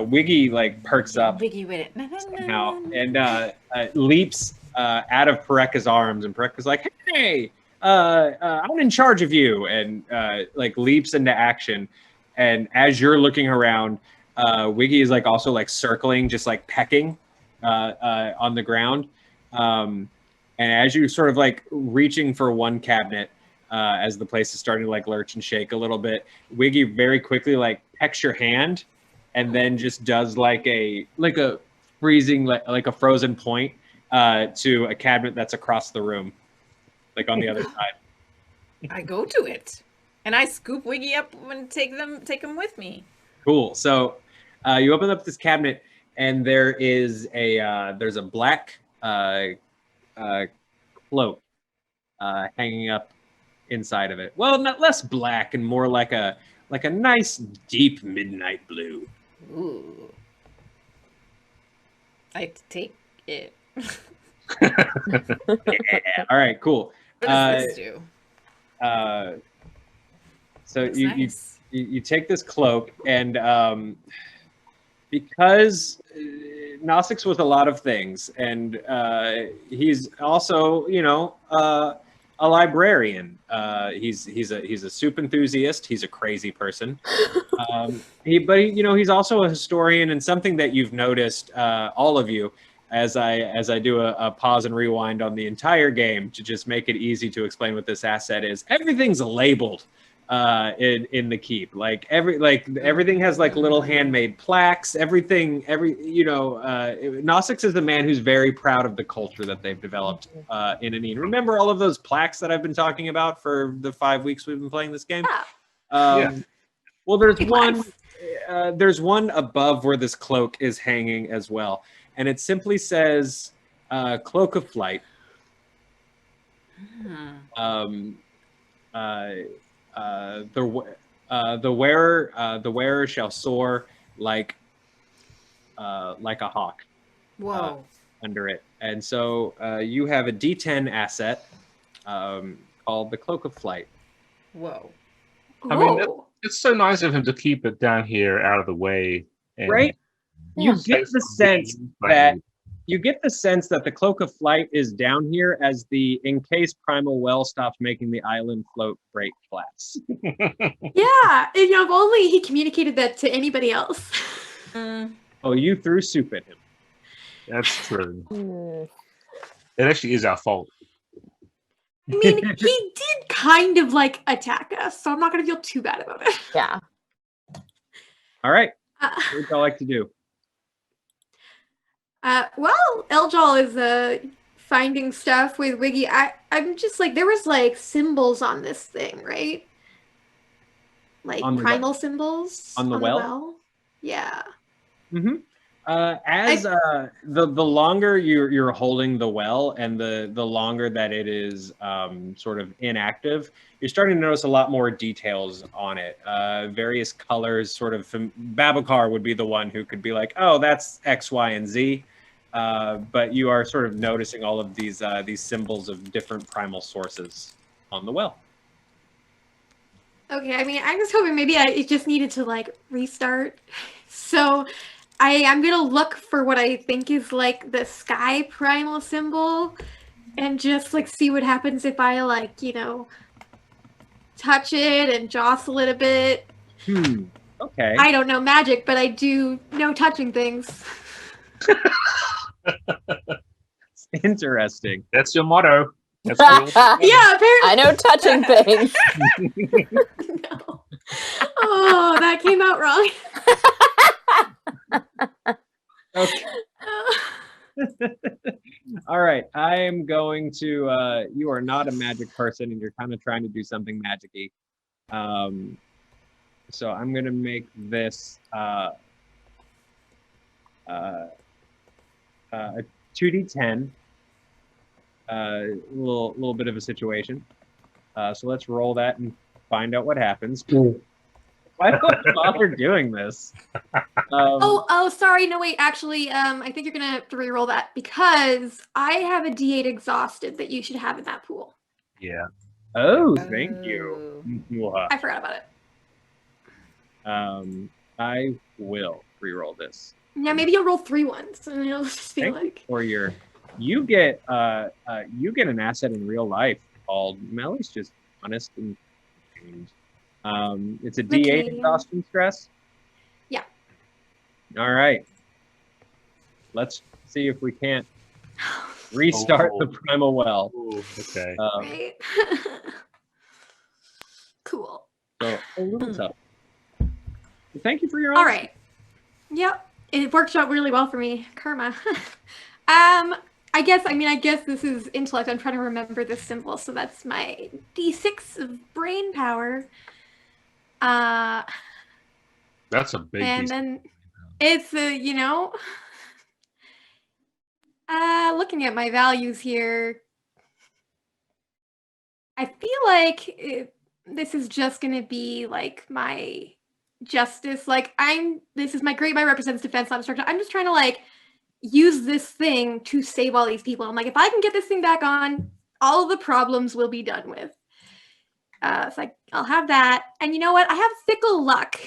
Wiggy like perks up Wiggy with it. somehow and leaps out of Pareka's arms, and Pareka's like, "Hey, I'm in charge of you," and like leaps into action. And as you're looking around, Wiggy is like also like circling, just like pecking on the ground. And as you sort of like reaching for one cabinet, as the place is starting to like lurch and shake a little bit, Wiggy very quickly like pecks your hand, and then just does like a freezing like a frozen point to a cabinet that's across the room, like on the other side. I go to it, and I scoop Wiggy up and take him with me. Cool. So you open up this cabinet, and there's a black cloak hanging up inside of it. Well, not less black and more like a nice deep midnight blue. Ooh. I take it. Yeah. All right, cool. What does this do? So That's you, nice. you take this cloak, and because Gnostics was a lot of things, and he's also, a librarian. He's a soup enthusiast. He's a crazy person. He's also a historian, and something that you've noticed, all of you, as I do a pause and rewind on the entire game to just make it easy to explain what this asset is. Everything's labeled. in the keep. Like everything has like little handmade plaques. Gnostics is the man who's very proud of the culture that they've developed in Anine. Remember all of those plaques that I've been talking about for the 5 weeks we've been playing this game? Yeah. Well, there's one above where this cloak is hanging as well, and it simply says "Cloak of Flight." The wearer shall soar like a hawk. Whoa. Under it, and so you have a D10 asset called the Cloak of Flight. Whoa. I mean, it's so nice of him to keep it down here out of the way. And Right? You get the sense that the Cloak of Flight is down here as in case Primal Well stops making the island float break class. Yeah, and, if only he communicated that to anybody else. Oh, you threw soup at him. That's true. It actually is our fault. I mean, he did kind of like attack us, so I'm not going to feel too bad about it. Yeah. All right. What would y'all like to do? Well, Eljal is finding stuff with Wiggy. I'm just like, there was like symbols on this thing, right? Like primal symbols on the well? Yeah. Mm-hmm. The longer you're holding the well and the longer that it is sort of inactive, you're starting to notice a lot more details on it. Various colors, sort of. Babacar would be the one who could be like, oh, that's X, Y, and Z. But you are sort of noticing all of these symbols of different primal sources on the well. Okay, I mean, I was hoping maybe it just needed to like restart. So I'm gonna look for what I think is like the sky primal symbol and just like see what happens if I like, touch it and jostle it a bit. Okay. I don't know magic, but I do know touching things. Interesting. That's your motto. That's yeah, apparently. I know touching things. No. Oh, that came out wrong. Okay. All right. I am going to. You are not a magic person, and you're kind of trying to do something magic-y. So I'm going to make this a 2d10. A little bit of a situation. So let's roll that and find out what happens. Why don't I bother doing this? Sorry. No, wait. Actually, I think you're gonna have to re-roll that because I have a D8 exhausted that you should have in that pool. Yeah. Oh, thank you. I forgot about it. I will re-roll this. Yeah, maybe you'll roll 3 ones, and it'll just be like. Or you get an asset in real life called Mellie's just honest and. It's a D8 exhaustion stress. Yeah. All right. Let's see if we can't restart the primal well. Ooh, okay. Right. Cool. So a little tough. Well, thank you for your. All right. Yep. It worked out really well for me. Karma. I guess this is intellect. I'm trying to remember this symbol, so that's my D6 of brain power. That's a big. And then it's looking at my values here, I feel like this is just gonna be like my justice. Like this is my represents defense, not destruction. I'm just trying to like use this thing to save all these people. I'm like, if I can get this thing back on, all of the problems will be done with. So I'll have that. And you know what? I have fickle luck,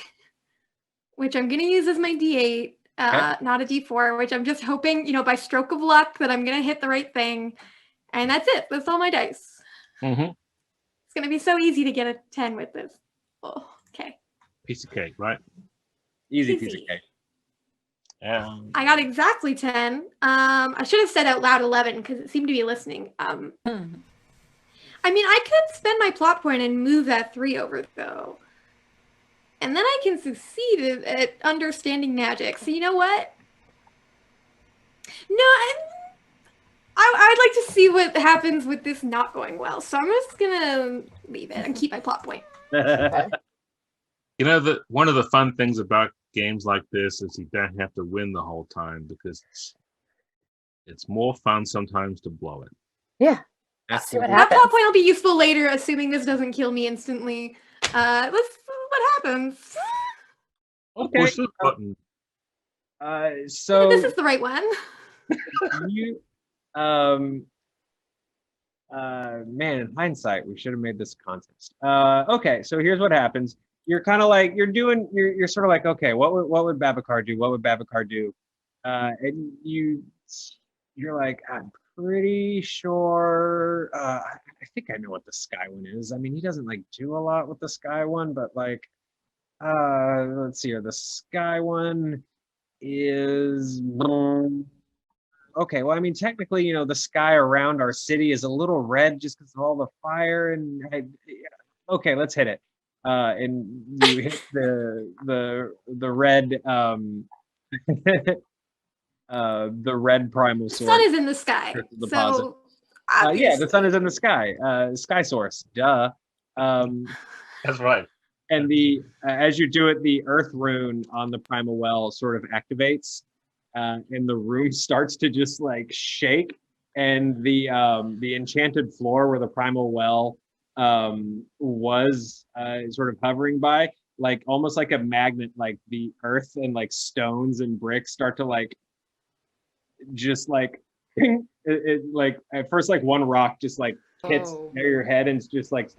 which I'm going to use as my D8, not a D4, which I'm just hoping, by stroke of luck that I'm going to hit the right thing. And that's it. That's all my dice. Mm-hmm. It's going to be so easy to get a 10 with this. Oh, okay. Piece of cake, right? Easy piece of cake. I got exactly 10. I should have said out loud 11 because it seemed to be listening. I mean, I could spend my plot point and move that 3 over, though. And then I can succeed at understanding magic. So you know what? No, I'd like to see what happens with this not going well. So I'm just gonna leave it and keep my plot point. You know, one of the fun things about games like this is you don't have to win the whole time, because it's more fun sometimes to blow it. Yeah. Let's see what That happens. plot point will be useful later, assuming this doesn't kill me instantly. Let's what happens. Okay. Push the button. So This is the right one. you, man, in hindsight, we should have made this a contest. Okay, so here's what happens. You're kind of like, you're sort of like, okay, what would Babacar do? What would Babacar do? And you're like, I'm pretty sure, I think I know what the sky one is. I mean, he doesn't like do a lot with the sky one, but like, let's see here. The sky one is, okay, well, I mean, technically, you know, the sky around our city is a little red just because of all the fire. And okay, let's hit it. And you hit the red the red primal The sword. sun is in the sky. Deposit. So Yeah, the sun is in the sky. Sky source. Duh. That's right. And as you do it, the earth rune on the primal well sort of activates. And the room starts to just like shake, and the enchanted floor where the primal well was sort of hovering by, like almost like a magnet, like the earth and like stones and bricks start to like just like it like at first like one rock just like hits near your head and just like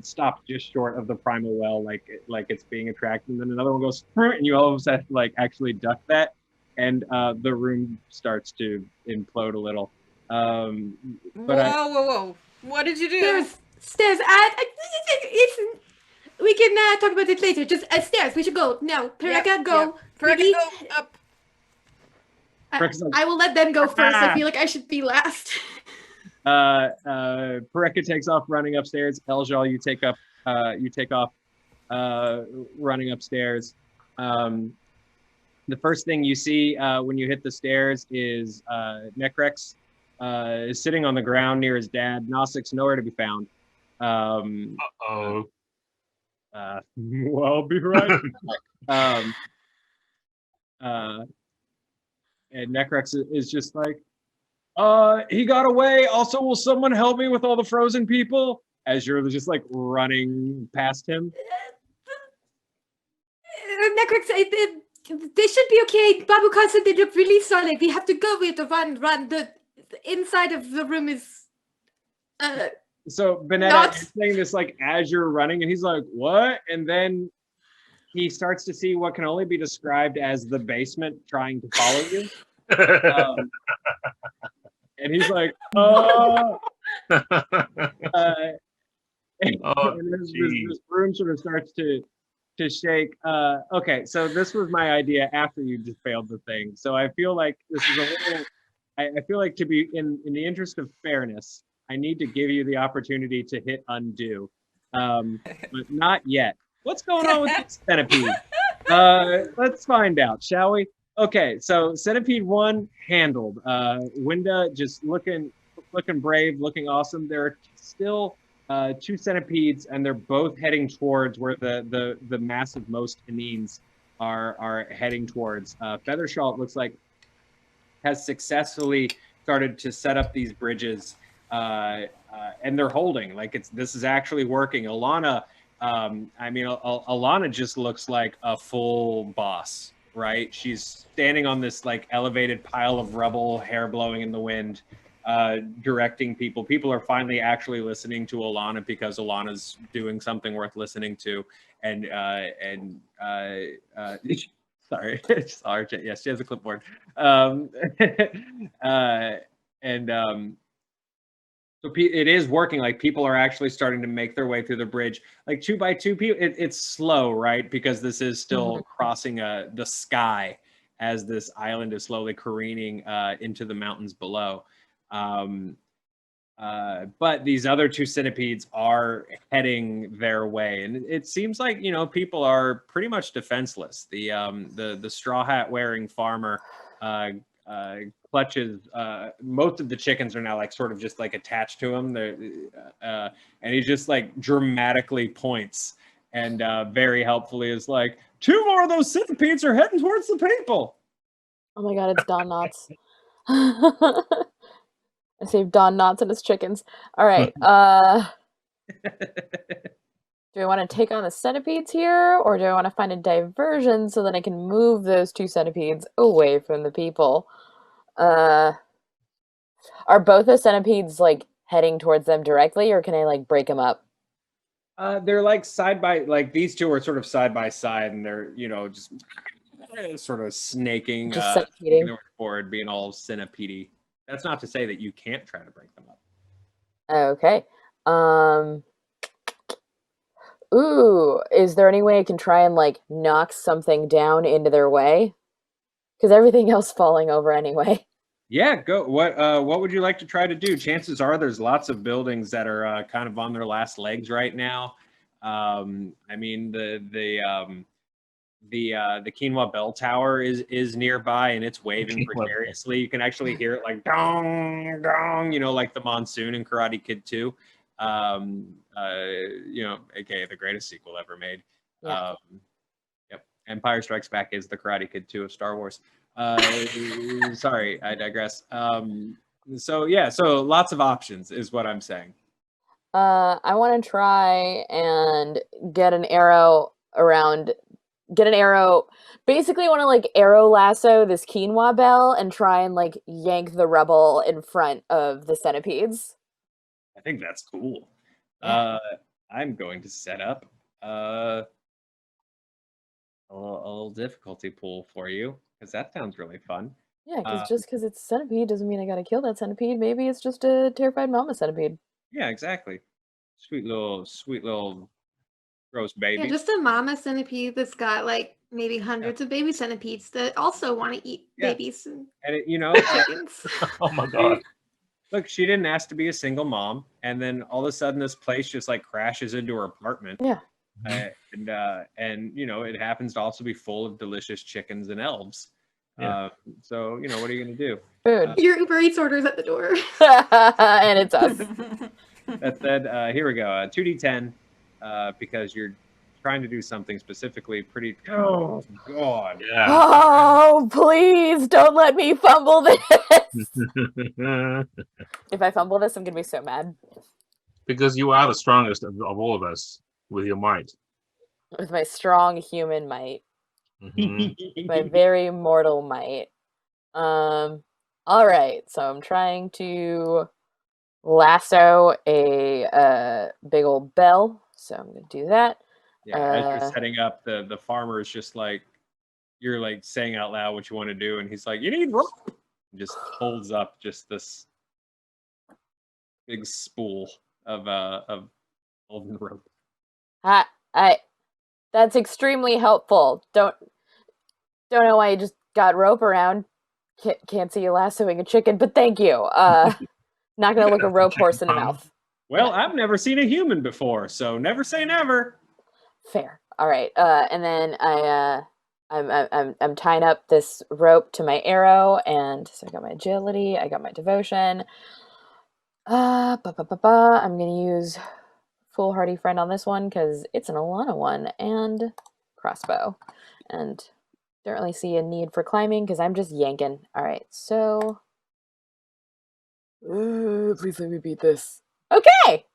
stops just short of the primal well, like it's being attracted, and then another one goes and you all of a sudden like actually duck that. And the room starts to implode a little. Whoa. What did you do? Stairs. We can talk about it later. Just stairs. We should go. No. Pareka, go. Pareka, go up. I will let them go first. I feel like I should be last. Pareka takes off running upstairs. Eljal, you take off running upstairs. The first thing you see when you hit the stairs is Necrex is sitting on the ground near his dad. Nosic's nowhere to be found. Uh-oh. Well, I'll be right. And Necrex is just like, he got away. Also, will someone help me with all the frozen people? As you're just like running past him. Necrex, they should be okay. Babuka said they look really solid. We have to go. We have to run. The inside of the room is. So Vanessa is saying this like as you're running, and he's like, "What?" And then he starts to see what can only be described as the basement trying to follow you. And he's like, "Oh." And this room sort of starts to shake. Okay, so this was my idea after you just failed the thing. So I feel like this is a little. I feel like to be in the interest of fairness, I need to give you the opportunity to hit undo, but not yet. What's going on with this centipede? Let's find out, shall we? Okay, so centipede 1 handled. Winda just looking brave, looking awesome. There are still 2 centipedes, and they're both heading towards where the massive most canines are heading towards. Feathershaw, it looks like, has successfully started to set up these bridges, and they're holding. Like this is actually working. Alana, Alana just looks like a full boss, right? She's standing on this like elevated pile of rubble, hair blowing in the wind. Directing people. People are finally actually listening to Alana because Alana's doing something worth listening to. And sorry, it's RJ. Yes, she has a clipboard. So it is working. Like people are actually starting to make their way through the bridge, like 2 by 2 people. It's slow, right? Because this is still crossing the sky as this island is slowly careening into the mountains below. But these other two centipedes are heading their way, and it seems like people are pretty much defenseless. The straw hat wearing farmer clutches. Most of the chickens are now like sort of just like attached to him. And he just like dramatically points and very helpfully is like, 2 more of those centipedes are heading towards the people. Oh my god, it's Don Knotts. I saved Don Knotts and his chickens. All right. Do I want to take on the centipedes here, or do I want to find a diversion so that I can move those 2 centipedes away from the people? Are both the centipedes like heading towards them directly, or can I like break them up? They're like like these two are sort of side by side, and they're just sort of snaking, Just forward, being all centipede. That's not to say that you can't try to break them up. Okay. Ooh, is there any way I can try and like knock something down into their way? Because everything else falling over anyway. Yeah, go. What would you like to try to do? Chances are there's lots of buildings that are kind of on their last legs right now. I mean, the quinoa bell tower is nearby, and it's waving precariously. You can actually hear it like dong dong, like the monsoon in Karate Kid 2. AKA the greatest sequel ever made. Yeah. Yep. Empire Strikes Back is the Karate Kid 2 of Star Wars. Sorry, I digress. So lots of options is what I'm saying. I want to try and get an arrow. Basically want to like arrow lasso this quinoa bell and try and like yank the rubble in front of the centipedes. I think that's cool. Yeah. I'm going to set up a little difficulty pool for you, because that sounds really fun. Yeah, because just because it's a centipede doesn't mean I gotta kill that centipede. Maybe it's just a terrified mama centipede. Yeah, exactly. Sweet little gross baby. Yeah, just a mama centipede that's got like maybe hundreds of baby centipedes that also want to eat babies and chickens. Oh my god. Look, she didn't ask to be a single mom, and then all of a sudden this place just like crashes into her apartment. Yeah. And it happens to also be full of delicious chickens and elves. Yeah. So what are you gonna do? Food. Your Uber Eats order's at the door. And it's us. That said, here we go. 2d10, because you're trying to do something specifically pretty. Oh god. Yeah. Oh, please don't let me fumble this. If I fumble this, I'm gonna be so mad. Because you are the strongest of all of us with your might. With my strong human might. Mhm. My very mortal might. All right, so I'm trying to lasso a big old bell. So I'm gonna do that. Yeah, as you're setting up, the farmer is just like, you're like saying out loud what you want to do, and he's like, "You need rope." And just holds up just this big spool of golden rope. That's extremely helpful. Don't know why you just got rope around. Can't see you lassoing a chicken, but thank you. Not gonna look a rope horse in the mouth. Well, I've never seen a human before, so never say never. Fair. All right. And then I'm tying up this rope to my arrow, and so I got my agility, I got my devotion. I'm gonna use foolhardy friend on this one because it's an Alana one, and crossbow, and don't really see a need for climbing because I'm just yanking. All right, so please let me beat this. Okay.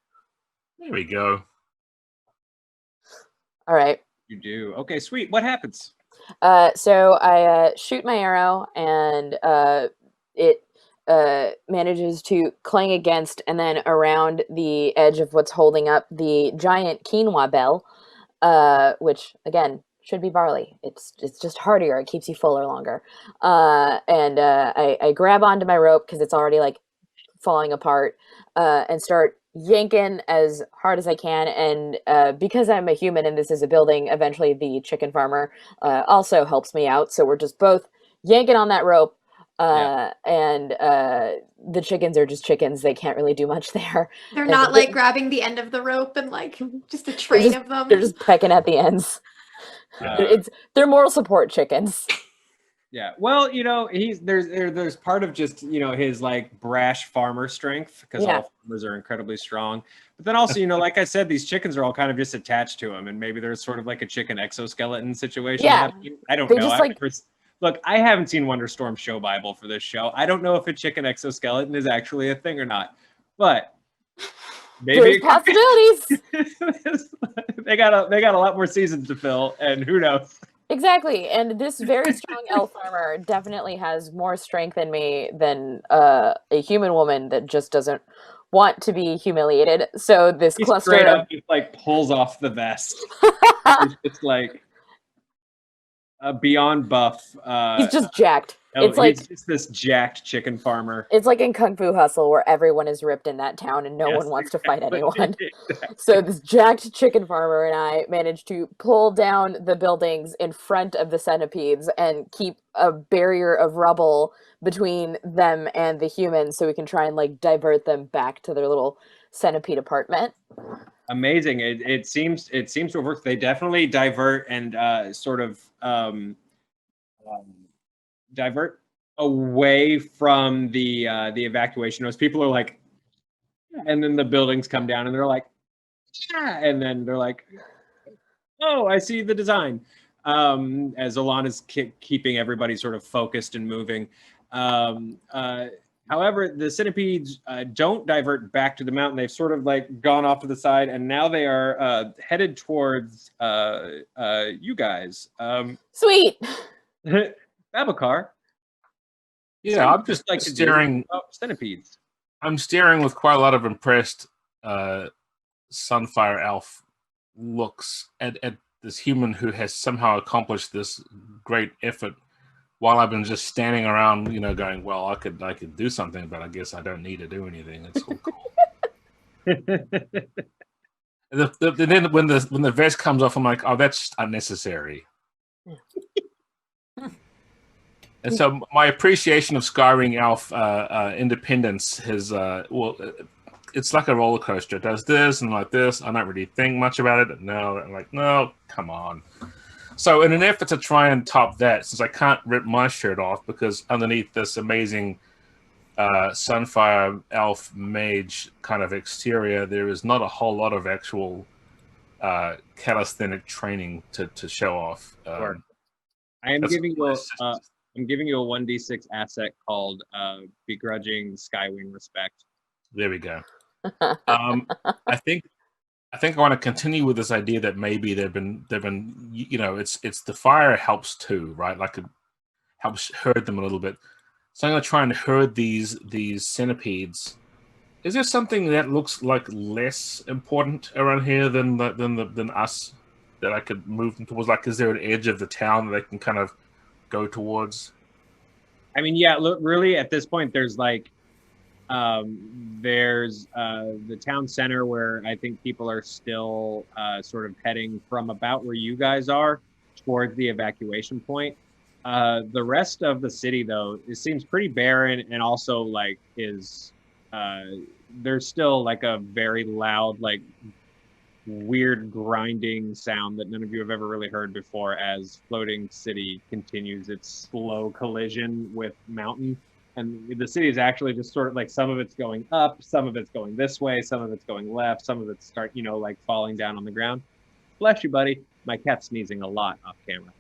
There we go. All right. You do. Okay, sweet. What happens? So I shoot my arrow, and it manages to clang against and then around the edge of what's holding up the giant quinoa bell, which again should be barley. It's just heartier. It keeps you fuller longer. And I grab onto my rope because it's already like falling apart, and start yanking as hard as I can. And because I'm a human and this is a building, eventually the chicken farmer also helps me out. So we're just both yanking on that rope. and the chickens are just chickens. They can't really do much there. They're And not like grabbing the end of the rope and like just a train of them. They're just pecking at the ends. They're moral support chickens. Yeah, well, you know, there's part of just, you know, his like brash farmer strength, because all farmers are incredibly strong. But then also, you know, like I said, these chickens are all kind of just attached to him, and maybe there's sort of like a chicken exoskeleton situation. Yeah, I don't know. Look, I haven't seen Wonderstorm show Bible for this show. I don't know if a chicken exoskeleton is actually a thing or not, but maybe there's possibilities. they got a lot more seasons to fill, and who knows. Exactly, and this very strong elf farmer definitely has more strength in me than a human woman that just doesn't want to be humiliated. So this he cluster straight up just like pulls off the vest. It's like a beyond buff. He's just jacked. It's like it's this jacked chicken farmer. It's like in Kung Fu Hustle where everyone is ripped in that town and no one wants to fight anyone. Exactly. So this jacked chicken farmer and I managed to pull down the buildings in front of the centipedes and keep a barrier of rubble between them and the humans so we can try and like divert them back to their little centipede apartment. Amazing. It seems to have worked. They definitely divert and sort of divert away from the evacuation. Those people are like, and then the buildings come down and they're like, and then they're like, oh, I see the design. As Alon is keeping everybody sort of focused and moving. However, the centipedes don't divert back to the mountain. They've sort of like gone off to the side, and now they are headed towards you guys. Sweet. Babacar. Yeah, I'm just like staring. Centipedes. I'm staring with quite a lot of impressed Sunfire Elf looks at this human who has somehow accomplished this great effort, while I've been just standing around, you know, going, well, I could do something, but I guess I don't need to do anything. It's all cool. Then when the vest comes off, I'm like, oh, that's unnecessary. And so my appreciation of Skyring Elf independence has, it's like a roller coaster. It does this and like this. I don't really think much about it. No, I'm like, no, come on. So in an effort to try and top that, since I can't rip my shirt off because underneath this amazing Sunfire Elf mage kind of exterior, there is not a whole lot of actual calisthenic training to show off. Sure. I'm giving you a 1d6 asset called Begrudging Skywing Respect. There we go. I think I want to continue with this idea that maybe they've been you know, it's the fire helps too, right? Like it helps herd them a little bit. So I'm gonna try and herd these centipedes. Is there something that looks like less important around here than us that I could move them towards? Like, is there an edge of the town that they can kind of go towards? I mean, yeah, look, really at this point there's like there's the town center where I think people are still sort of heading from about where you guys are towards the evacuation point. The rest of the city though, it seems pretty barren, and also like is there's still like a very loud, like weird grinding sound that none of you have ever really heard before as Floating City continues its slow collision with mountain. And the city is actually just sort of like, some of it's going up, some of it's going this way, some of it's going left, some of it's like falling down on the ground. Bless you, buddy. My cat's sneezing a lot off camera.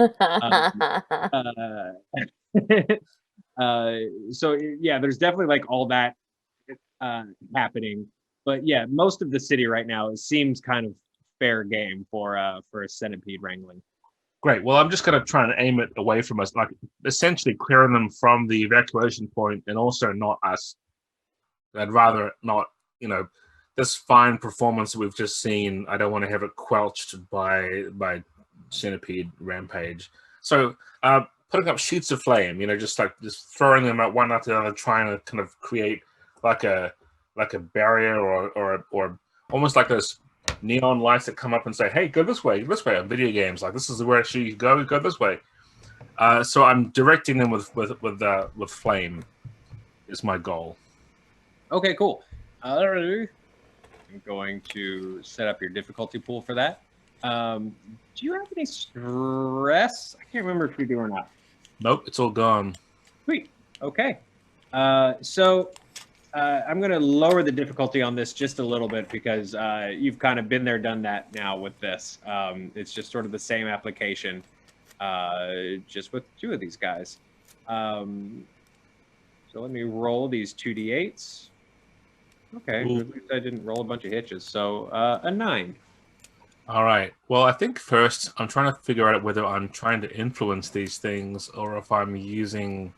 So yeah, there's definitely like all that happening. But yeah, most of the city right now seems kind of fair game for a centipede wrangling. Great. Well, I'm just going to try and aim it away from us, like essentially clearing them from the evacuation point, and also not us. I'd rather not, you know, this fine performance we've just seen, I don't want to have it quelched by centipede rampage. So putting up sheets of flame, you know, just throwing them at one after the other, trying to kind of create like a barrier or almost like those neon lights that come up and say, hey, go this way on video games. Like, this is where actually you go this way. So I'm directing them with flame. Is my goal. Okay, cool. I'm going to set up your difficulty pool for that. Do you have any stress? I can't remember if you do or not. Nope, it's all gone. Sweet. Okay. So I'm going to lower the difficulty on this just a little bit because you've kind of been there, done that now with this. It's just sort of the same application, just with 2 of these guys. So let me roll these 2d8s. Okay, at least I didn't roll a bunch of hitches. So a 9. All right. Well, I think first I'm trying to figure out whether I'm trying to influence these things or if I'm using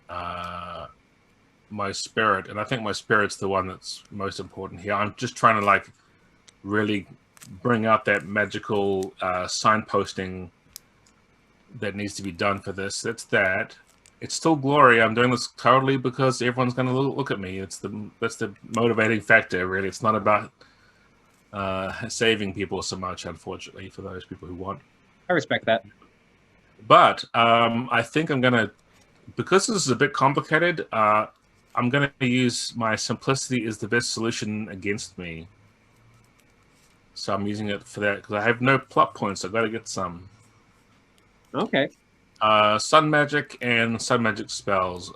my spirit. And I think my spirit's the one that's most important here. I'm just trying to like really bring out that magical signposting that needs to be done for this. That's that. It's still glory. I'm doing this totally because everyone's going to look at me. That's the motivating factor, really. It's not about saving people so much, unfortunately, for those people who want. I respect that. But I think I'm going to, because this is a bit complicated, I'm going to use my simplicity is the best solution against me. So I'm using it for that because I have no plot points. I've got to get some. Okay. Sun magic and sun magic spells.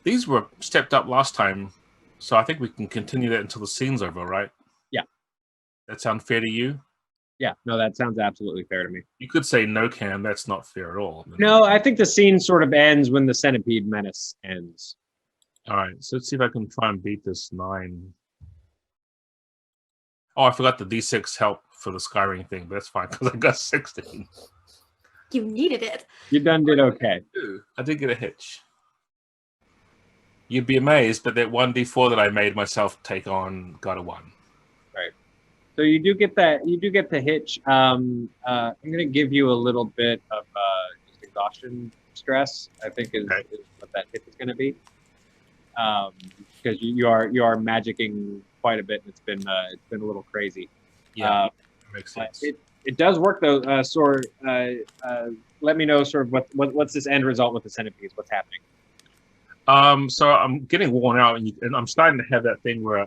These were stepped up last time, so I think we can continue that until the scene's over, right? Yeah. That sound fair to you? Yeah. No, that sounds absolutely fair to me. You could say no, Cam. That's not fair at all. No, I think the scene sort of ends when the centipede menace ends. All right. So let's see if I can try and beat this 9. Oh, I forgot the D6 help for the Skyrim thing, but that's fine because I got 16. You needed it. You done did okay. I did get a hitch. You'd be amazed, but that 1d4 that I made myself take on got a 1. Right. So you do get that. You do get the hitch. I'm going to give you a little bit of just exhaustion stress. I think is what that hit is going to be. Because you are magicking quite a bit. And it's been a little crazy. Yeah, makes sense. It does work though. Let me know sort of what's this end result with the centipedes? What's happening? So I'm getting worn out, and I'm starting to have that thing where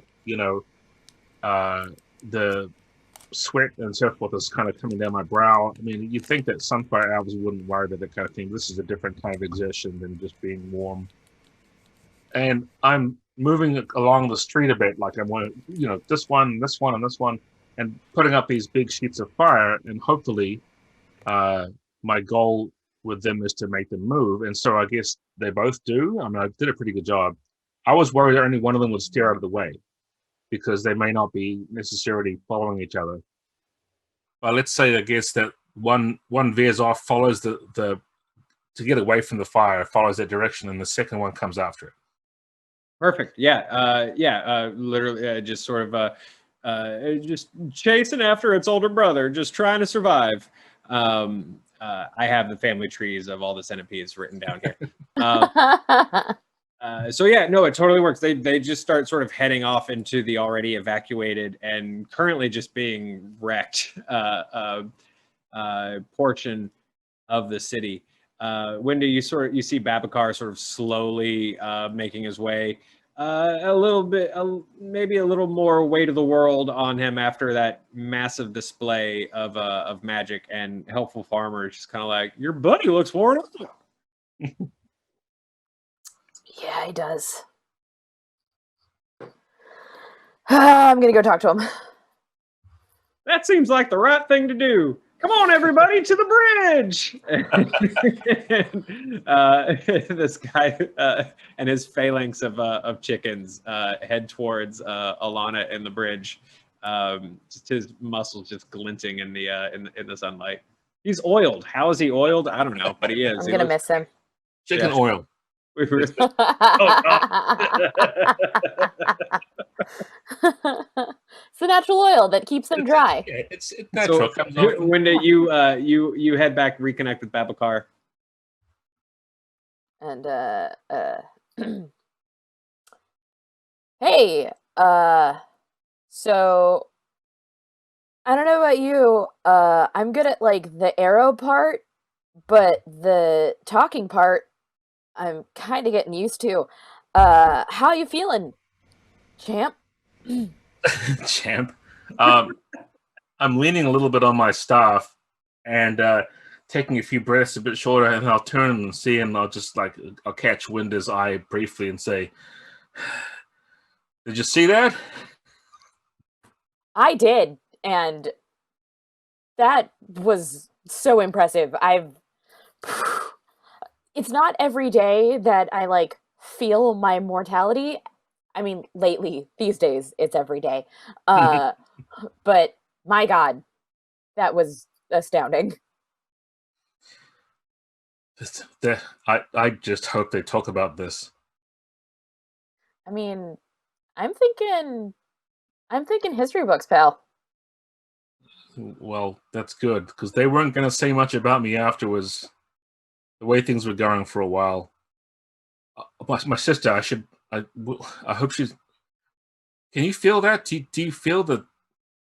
the sweat and so forth is kind of coming down my brow. I mean, you'd think that sunfire elves wouldn't worry about that kind of thing. This is a different kind of exertion than just being warm. And I'm moving along the street a bit, like I want to, this one, and this one, and putting up these big sheets of fire, and hopefully my goal with them is to make them move. And so I guess they both do. I mean, I did a pretty good job. I was worried that only one of them would steer out of the way because they may not be necessarily following each other. But let's say, I guess, that one veers off, follows the to get away from the fire, follows that direction, and the second one comes after it. Perfect. Yeah. Literally just sort of just chasing after its older brother, just trying to survive. I have the family trees of all the centipedes written down here. So yeah, no, it totally works. They just start sort of heading off into the already evacuated and currently just being wrecked portion of the city. Wendy, you see Babacar sort of slowly making his way. A little bit, maybe a little more weight of the world on him after that massive display of magic, and helpful farmer is just kind of like, your buddy looks worn out. Yeah, he does. I'm gonna go talk to him. That seems like the right thing to do. Come on, everybody, to the bridge! This guy and his phalanx of chickens head towards Alana in the bridge. Just his muscles just glinting in the sunlight. He's oiled. How is he oiled? I don't know, but he is. I'm gonna miss him. Chicken oil. It's the natural oil that keeps them dry. Yeah, it's natural. So, when did you head back, reconnect with Babacar? And hey, so I don't know about you. I'm good at like the arrow part, but the talking part, I'm kind of getting used to. How you feeling, champ? Champ. I'm leaning a little bit on my staff and taking a few breaths a bit shorter, and I'll turn and see, and I'll catch Winder's eye briefly and say, "Did you see that?" I did, and that was so impressive. It's not every day that I feel my mortality. I mean, lately, these days, it's every day. But my God, that was astounding. I just hope they talk about this. I mean, I'm thinking history books, pal. Well, that's good, because they weren't going to say much about me afterwards. The way things were going for a while. My sister, I hope she's... Can you feel that? Do you feel that?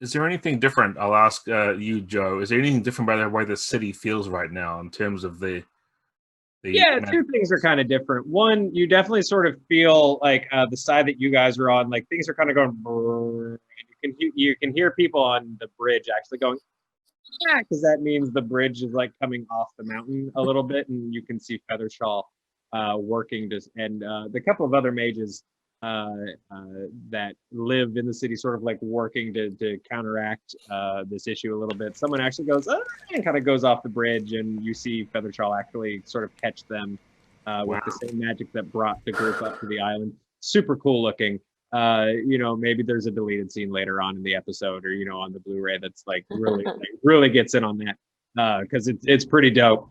Is there anything different? I'll ask you, Joe. Is there anything different about the way the city feels right now in terms of the Yeah, two things are kind of different. One, you definitely sort of feel like the side that you guys are on, like things are kind of going. Brrr, and you can hear people on the bridge actually going, yeah, because that means the bridge is like coming off the mountain a little bit, and you can see Feathershaw working and the couple of other mages that live in the city sort of like working to counteract this issue a little bit. Someone actually goes and kind of goes off the bridge, and you see Feathershaw actually sort of catch them with the same magic that brought the group up to the island. Super cool looking. Maybe there's a deleted scene later on in the episode, or on the Blu-ray that's like really gets in on that because it's pretty dope.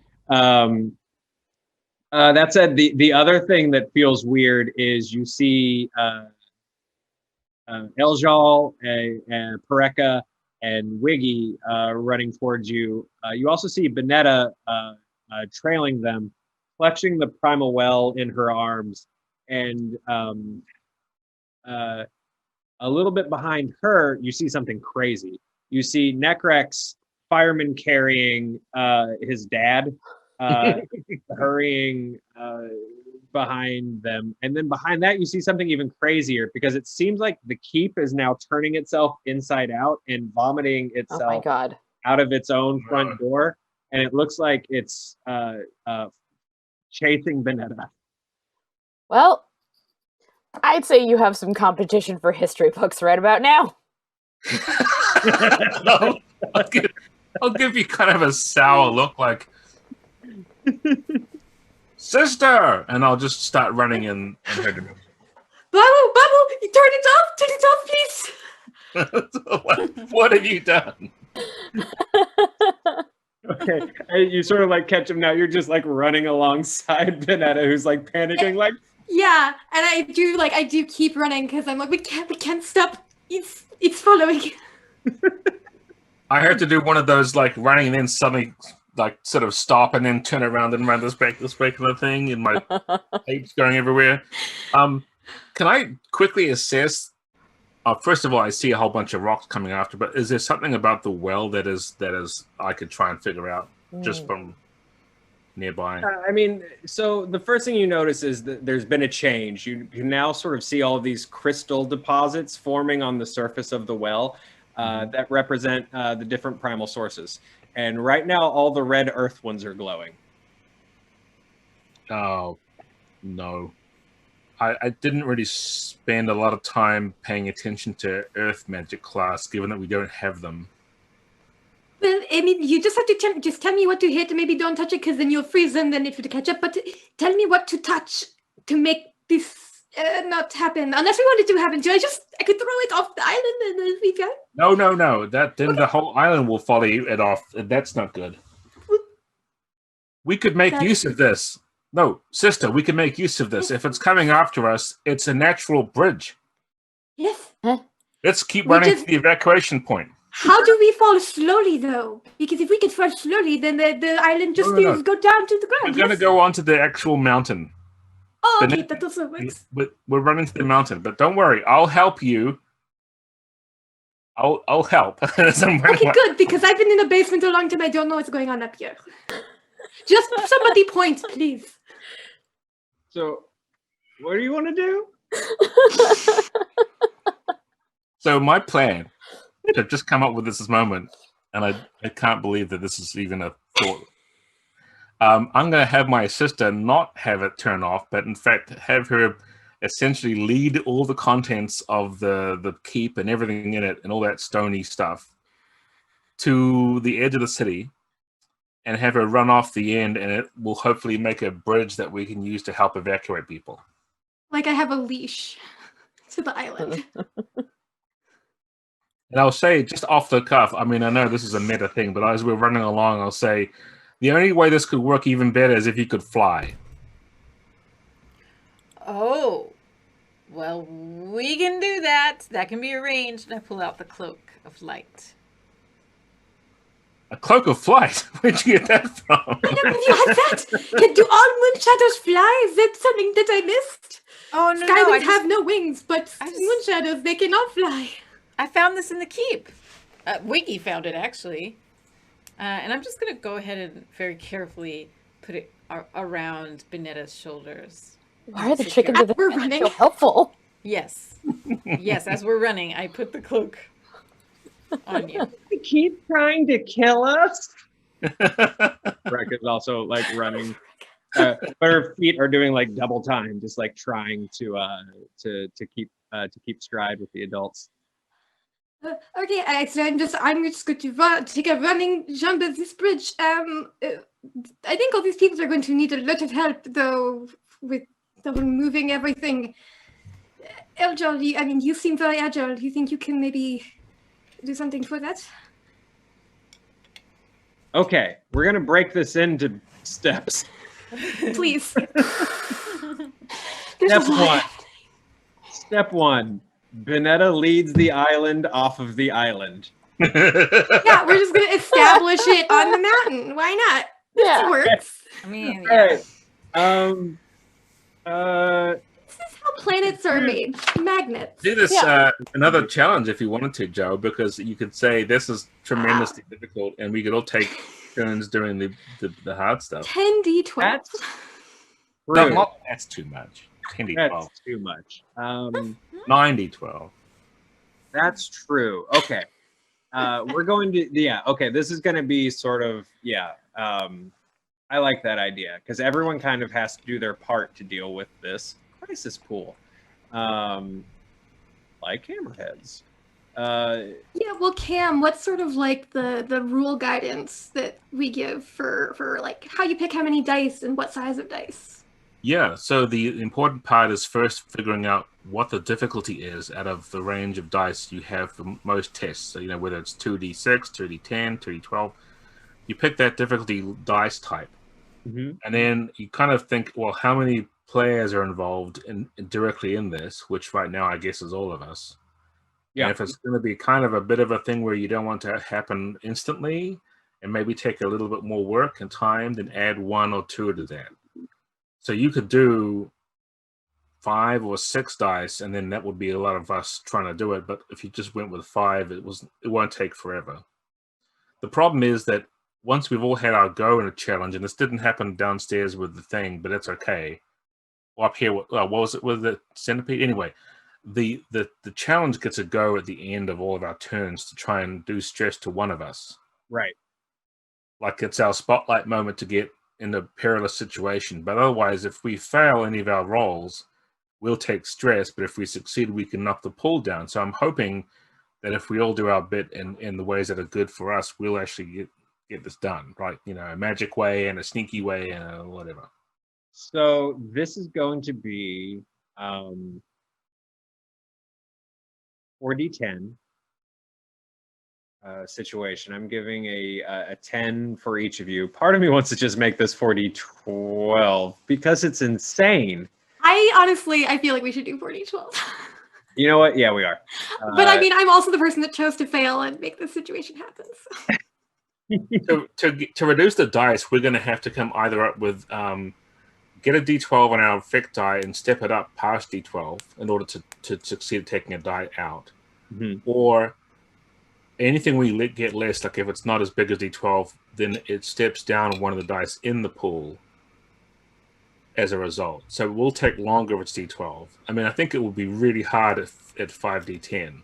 That said, the other thing that feels weird is you see Eljal, Pareka, and Wiggy running towards you. You also see Vanessa trailing them, clutching the primal well in her arms, and a little bit behind her, you see something crazy. You see Necrex, fireman carrying his dad, hurrying behind them. And then behind that, you see something even crazier, because it seems like the keep is now turning itself inside out and vomiting itself out of its own front door. And it looks like it's chasing Vanessa. Well, I'd say you have some competition for history books right about now. I'll give you kind of a sour look, like, sister, and I'll just start running in her direction. Bubble, you turn it off, please. What have you done? Okay, and you sort of like catch him now. You're just like running alongside Vanessa, who's like panicking, like. Yeah, and I do keep running because I'm like, we can't stop. It's following. I had to do one of those like running and then suddenly like sort of stop and then turn around and run this break kind of thing, and my apes going everywhere. Can I quickly assess? First of all, I see a whole bunch of rocks coming after, but is there something about the well that is I could try and figure out just from nearby? So the first thing you notice is that there's been a change. You can now sort of see all of these crystal deposits forming on the surface of the well that represent the different primal sources. And right now, all the red earth ones are glowing. Oh, no. I didn't really spend a lot of time paying attention to earth magic class, given that we don't have them. Well, I mean, you just have to just tell me what to hit, and maybe don't touch it, because then you'll freeze them, then if you catch up. But tell me what to touch to make this not happen. Unless we want it to happen. I could throw it off the island and then we go. No. Then the whole island will follow it off. That's not good. We could make use of this. No, sister, we can make use of this. If it's coming after us, it's a natural bridge. Yes. Let's keep running to the evacuation point. How do we fall slowly, though? Because if we could fall slowly, then the island just go down to the ground. We're going to go onto the actual mountain. Oh, okay, that also works. We're running to the mountain, but don't worry. I'll help you. I'll help. Okay, good, because I've been in the basement a long time. I don't know what's going on up here. Just somebody point, please. So, what do you want to do? So my plan to just come up with this moment, and I can't believe that this is even a thought. I'm going to have my sister not have it turn off, but in fact have her essentially lead all the contents of the keep and everything in it and all that stony stuff to the edge of the city and have her run off the end, and it will hopefully make a bridge that we can use to help evacuate people. Like I have a leash to the island. And I'll say, just off the cuff, I mean, I know this is a meta thing, but as we're running along, I'll say, the only way this could work even better is if you could fly. Oh, well, we can do that. That can be arranged. And I pull out the cloak of light. A cloak of flight? Where'd you get that from? I don't know if you had that. Do all moon shadows fly? Is that something that I missed? Oh, no, Skywings have no wings, but I just- moon shadows, they cannot fly. I found this in the keep. Wiki found it, actually. And I'm just going to go ahead and very carefully put it around Benetta's shoulders. Why are the chickens of the We're fence running. so helpful? Yes. Yes, as we're running, I put the cloak on you. They keep trying to kill us. Breck is also like running, but her feet are doing like double time, just like trying to keep stride with the adults. Okay, I'm just going to take a running jump at this bridge. I think all these people are going to need a lot of help, though, with moving everything. Eljal, you seem very agile. Do you think you can maybe do something for that? Okay, we're gonna break this into steps. Please. Step one. Benetta leads the island off of the island. Yeah, we're just going to establish it on the mountain. Why not? Yeah. This works. I mean, All yeah. right. This is how planets are made. Magnets. Do this another challenge if you wanted to, Joe, because you could say this is tremendously difficult, and we could all take turns doing the hard stuff. 10d12. That's No, that's too much. 10d12. That's too much. 9d12. That's true. Okay. We're going to, okay, this is going to be sort of, I like that idea, because everyone kind of has to do their part to deal with this crisis pool. Like hammerheads. Yeah, well, Cam, what's sort of like the rule guidance that we give for like how you pick how many dice and what size of dice? Yeah, so the important part is first figuring out what the difficulty is out of the range of dice you have for most tests. So, whether it's 2d6, 2d10, 2d12, you pick that difficulty dice type. Mm-hmm. And then you kind of think, well, how many players are involved directly in this, which right now I guess is all of us. Yeah. And if it's going to be kind of a bit of a thing where you don't want to happen instantly and maybe take a little bit more work and time, then add 1 or 2 to that. So you could do 5 or 6 dice, and then that would be a lot of us trying to do it. But if you just went with 5, it won't take forever. The problem is that once we've all had our go in a challenge, and this didn't happen downstairs with the thing, but it's okay. Or up here, what was it with the centipede? Anyway, the challenge gets a go at the end of all of our turns to try and do stress to one of us. Right. Like it's our spotlight moment to get in a perilous situation. But otherwise, if we fail any of our rolls, we'll take stress. But if we succeed, we can knock the pool down. So I'm hoping that if we all do our bit in the ways that are good for us, we'll actually get this done, right? A magic way and a sneaky way and whatever. So this is going to be 4d10 situation. I'm giving a 10 for each of you. Part of me wants to just make this 4d12 because it's insane. I feel like we should do 4d12. You know what? Yeah, we are. But I mean, I'm also the person that chose to fail and make this situation happen. So. To reduce the dice, we're going to have to come either up with get a d12 on our effect die and step it up past d12 in order to succeed at taking a die out, Mm-hmm. or anything we get less, like if it's not as big as D12, then it steps down one of the dice in the pool as a result. So it will take longer if it's D12. I mean, I think it will be really hard at 5D10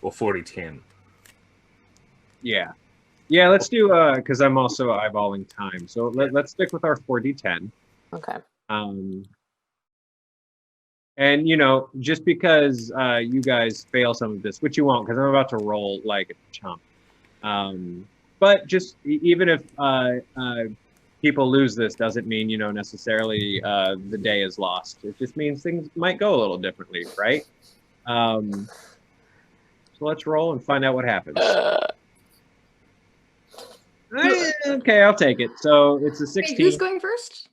or 4D10. Yeah. Yeah, let's do, because I'm also eyeballing time. So let's stick with our 4D10. Okay. And, you know, just because you guys fail some of this, which you won't, because I'm about to roll like a chump. But just even if people lose this, doesn't mean, you know, necessarily the day is lost. It just means things might go a little differently, right? So let's roll and find out what happens. Okay, I'll take it. So it's a 16. Wait, who's going first?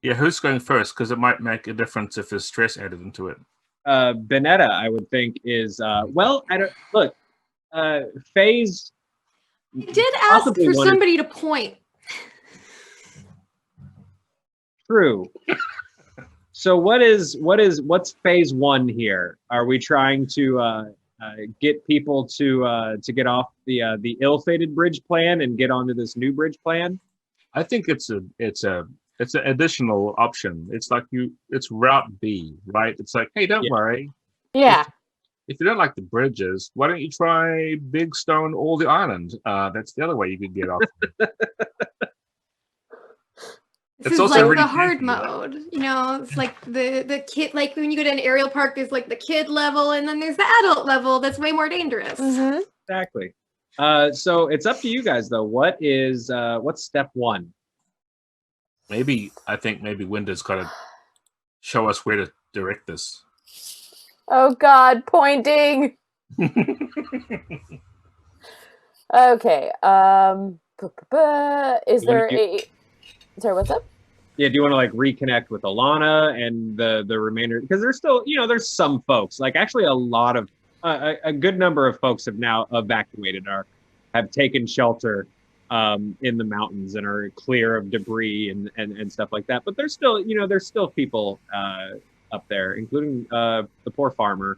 Yeah, who's going first? Because it might make a difference if there's stress added into it. Vanessa, I would think, is well. I don't look. Phase. I did ask for somebody to point. True. So what's phase one here? Are we trying to get people to get off the ill-fated bridge plan and get onto this new bridge plan? I think it's an additional option. It's like it's route B, right? It's like, hey, don't worry. Yeah. If you don't like the bridges, why don't you try Big Stone or the Island? That's the other way you could get off. This is like the hard mode, you know. It's like the kid, like when you go to an aerial park, there's like the kid level, and then there's the adult level that's way more dangerous. Mm-hmm. Exactly. So it's up to you guys, though. What's step one? I think maybe Windows got to show us where to direct this. Oh God, pointing. Okay. Is there a? Sorry, what's up? Yeah, do you want to like reconnect with Alana and the remainder? Because there's still, you know, there's some folks. Like actually, a lot of a good number of folks have now evacuated or have taken shelter in the mountains and are clear of debris and stuff like that. But there's still, you know, there's still people up there, including the poor farmer.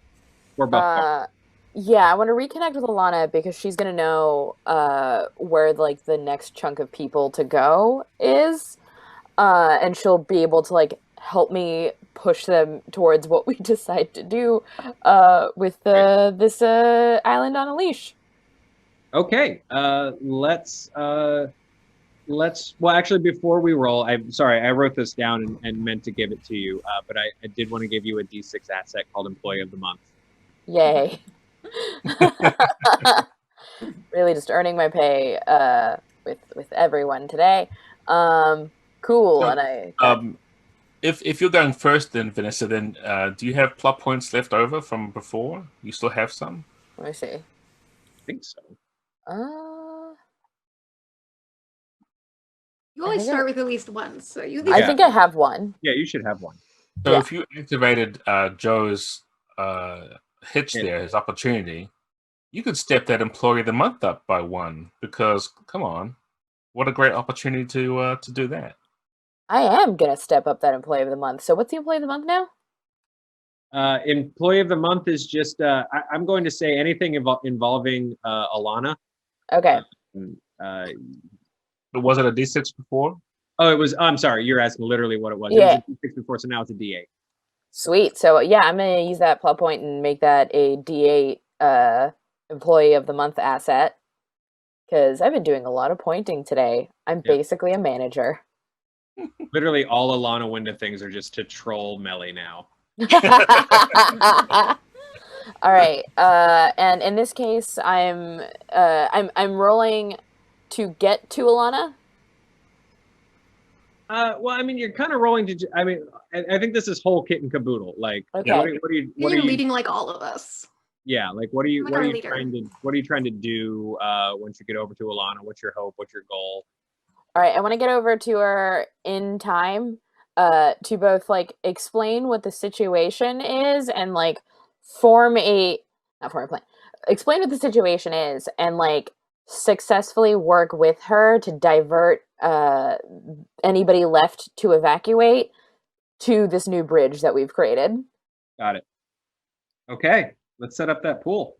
Poor buff. Yeah, I want to reconnect with Alana because she's gonna know where like the next chunk of people to go is, and she'll be able to like help me push them towards what we decide to do with this island on a leash. Okay, let's. Well, actually, before we roll, I'm sorry, I wrote this down and meant to give it to you, but I did want to give you a D6 asset called Employee of the Month. Yay. Really just earning my pay with everyone today. Cool. So, and if you're going first, then Vanessa, then do you have plot points left over from before? You still have some? let me see. I think so. You always start with at least one, so you. I think I have one. Yeah, you should have one. So if you activated Joe's hitch there, his opportunity, you could step that Employee of the Month up by one, because come on, what a great opportunity to do that. I am gonna step up that Employee of the Month. So what's the Employee of the Month now? Employee of the Month is just I'm going to say anything involving Alana. Okay. But was it a D6 before? Oh, it was. I'm sorry, you're asking literally what it was. Yeah. It was a D6 before, so now it's a D8. Sweet. So yeah, I'm gonna use that plot point and make that a D8 Employee of the Month asset. Because I've been doing a lot of pointing today. I'm basically a manager. Literally, all Alana Winda things are just to troll Mellie now. All right. And in this case, I'm rolling to get to Alana. Well, I mean, you're kind of rolling to. I mean, I think this is whole kit and caboodle. Like, okay. what are you leading like all of us? Yeah, like what are you Like trying to do once you get over to Alana? What's your hope? What's your goal? All right, I want to get over to her in time to both like explain what the situation is and like explain what the situation is and like successfully work with her to divert anybody left to evacuate to this new bridge that we've created. Got it. Okay, let's set up that pool.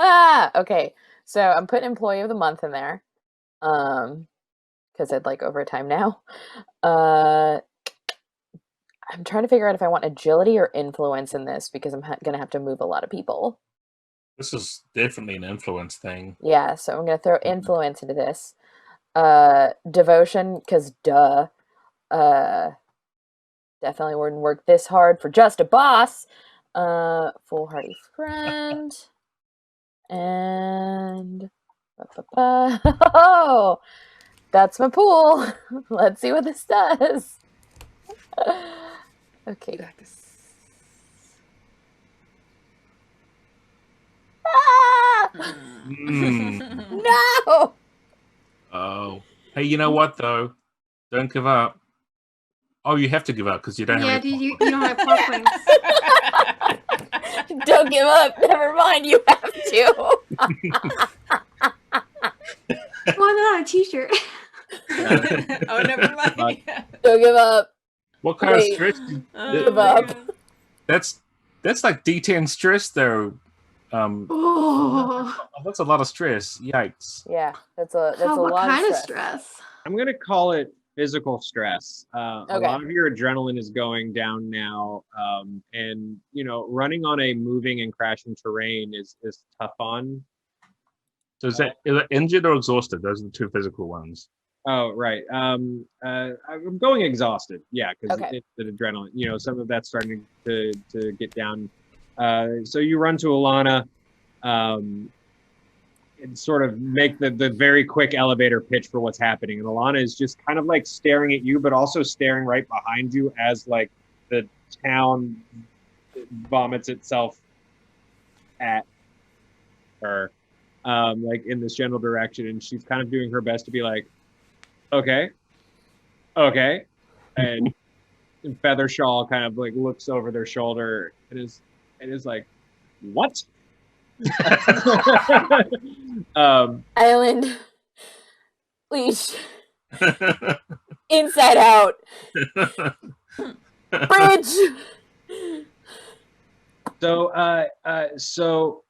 Okay. So I'm putting employee of the month in there. Because I'd like overtime now. I'm trying to figure out if I want agility or influence in this because I'm gonna have to move a lot of people. This is definitely an influence thing. Yeah, so I'm gonna throw influence into this. Devotion, because duh. Definitely wouldn't work this hard for just a boss. Foolhardy friend. And oh, that's my pool. Let's see what this does. Okay. You got this. Ah! No! Oh. Hey, you know what, though? Don't give up. Oh, you have to give up because you don't have any you don't have plot points. Don't give up. Never mind, you have to. Why not a t-shirt? Oh, never mind. Don't give up. What kind Wait. of stress? Give up. That's like D10 stress, though. Oh, That's a lot of stress. Yikes. Yeah, that's a what lot kind of of stress. stress? I'm gonna call it physical stress. A Okay. lot of your adrenaline is going down now, and running on a moving and crashing terrain is tough on. So is it injured or exhausted? Those are the two physical ones. Oh, right. I'm going exhausted. Yeah, because Okay. it's the adrenaline. Some of that's starting to get down. So you run to Alana, and sort of make the very quick elevator pitch for what's happening. And Alana is just kind of like staring at you, but also staring right behind you as like the town vomits itself at her, like in this general direction. And she's kind of doing her best to be like, okay. And Feathershaw kind of like looks over their shoulder and is like, what? Island. Leash. Inside out. Bridge. So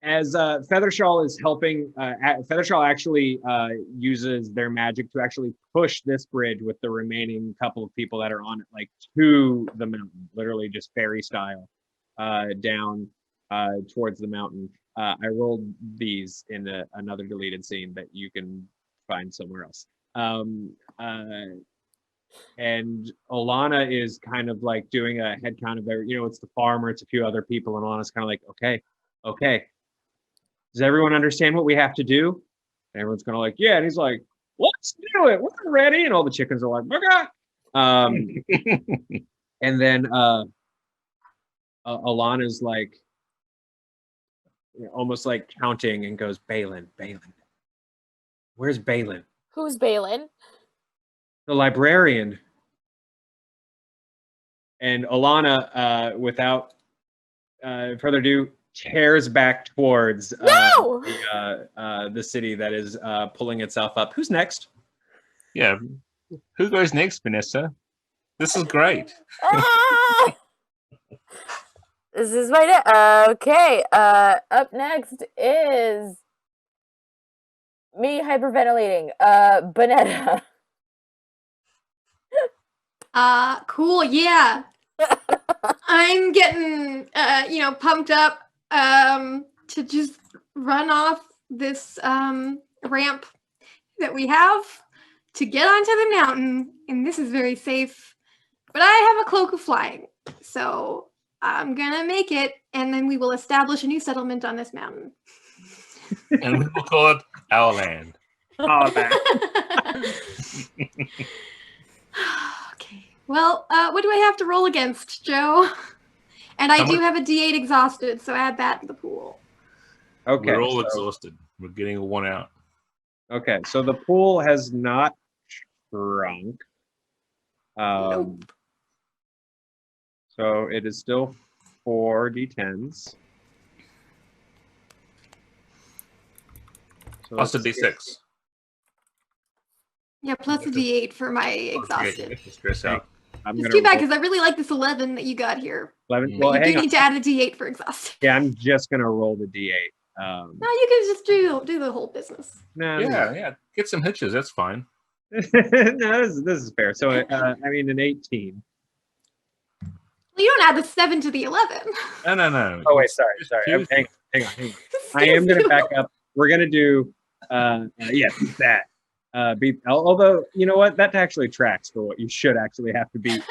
as Feathershaw is helping, Feathershaw actually uses their magic to actually push this bridge with the remaining couple of people that are on it, like to the mountain, literally just fairy style, down towards the mountain. I rolled these in another deleted scene that you can find somewhere else. And Alana is kind of like doing a head count of it's the farmer, it's a few other people, and Alana's kind of like, okay. Does everyone understand what we have to do? And everyone's kind of like, yeah. And he's like, let's do it. We're ready. And all the chickens are like, okay. And then Alana's like, almost like counting and goes, Balin. Where's Balin? Who's Balin? The librarian. And Alana, without further ado, tears back towards the city that is pulling itself up. Who's next? Yeah. Who goes next, Vanessa? This is great. Ah! This is my okay. Up next is me hyperventilating. Bonetta. Cool. Yeah. I'm getting pumped up to just run off this ramp that we have to get onto the mountain, and this is very safe. But I have a cloak of flying, so I'm gonna make it, and then we will establish a new settlement on this mountain. And we will call it our land. Oh, man. Okay. Well, what do I have to roll against, Joe? And I do have a D8 exhausted, so add that to the pool. Okay. We're all exhausted. We're getting a 1 out. Okay, so the pool has not shrunk. Nope. So it is still 4 D10s. So Plus a let's D6. Yeah, plus a D8 for my exhausted. Stress out. I'm It's gonna too bad roll because I really like this 11 that you got here. 11. But Well, you do hang on. need to add a D8 for exhausted. Yeah, I'm just gonna roll the D8. No, you can just do the whole business. No, Yeah. Get some hitches. That's fine. no, this is fair. So, I mean, an 18. Well, you don't add the 7 to the 11. No. Oh, wait, sorry. Hang on. I am going to back up. We're going to do, that. Although, you know what? That actually tracks for what you should actually have to beat.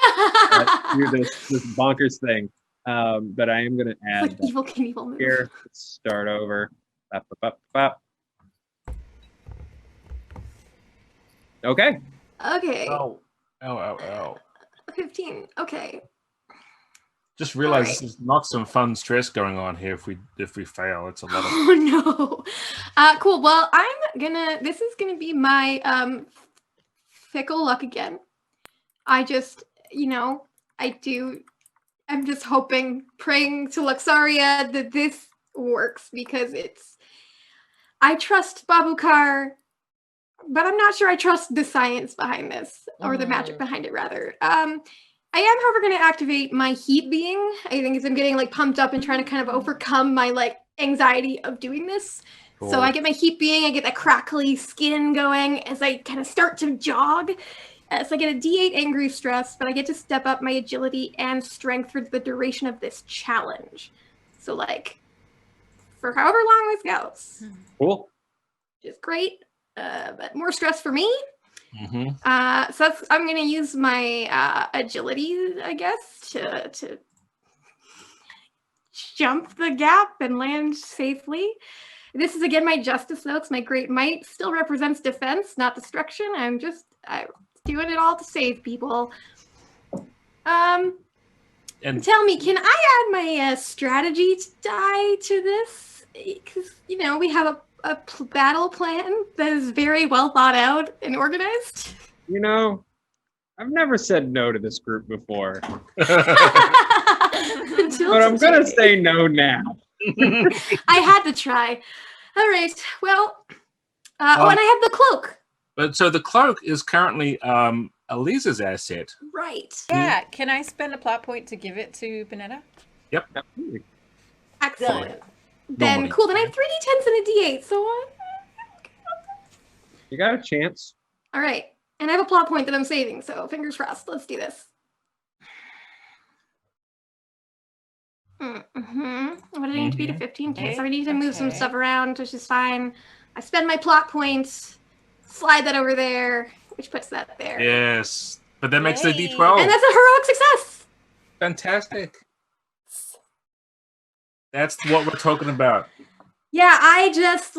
Do this bonkers thing. But I am going to add like Evil Knievel move. here. Let's start over. Up. Okay. Okay. Ow. 15. Okay. Just realize Alright. this is not some fun stress going on here if we fail. It's a lot of Oh no. Cool. Well, this is gonna be my fickle luck again. I'm just hoping, praying to Luxaria that this works because I trust Babukar, but I'm not sure I trust the science behind this, or the magic behind it, rather. I am, however, going to activate my heat being. I think as I'm getting pumped up and trying to kind of overcome my anxiety of doing this. Cool. So I get my heat being, I get that crackly skin going as I kind of start to jog. So I get a D8 angry stress, but I get to step up my agility and strength for the duration of this challenge. So for however long this goes. Cool. Which is great, but more stress for me. Mm-hmm. So I'm going to use my agility, I guess, to jump the gap and land safely. This is, again, my justice notes. My great might still represents defense, not destruction. I'm doing it all to save people. And tell me, can I add my strategy die to this? Because, we have a battle plan that is very well thought out and organized. I've never said no to this group before. But I'm going to say no now. I had to try. All right. Well, and I have the cloak. But so the cloak is currently Aliza's asset. Right. Yeah. Can I spend a plot point to give it to Vanessa? Yep. Absolutely. Excellent. No Then money. cool. Then I have 3 d10s and a d8. So You got a chance. all right. And I have a plot point that I'm saving. So fingers crossed. Let's do this. What do I need to be to 15k? So I need to move some Okay. stuff around, which is fine. I spend my plot points, slide that over there, which puts that there. Yes. But that makes the Yay. D12. And that's a heroic success. Fantastic. That's what we're talking about. Yeah, I just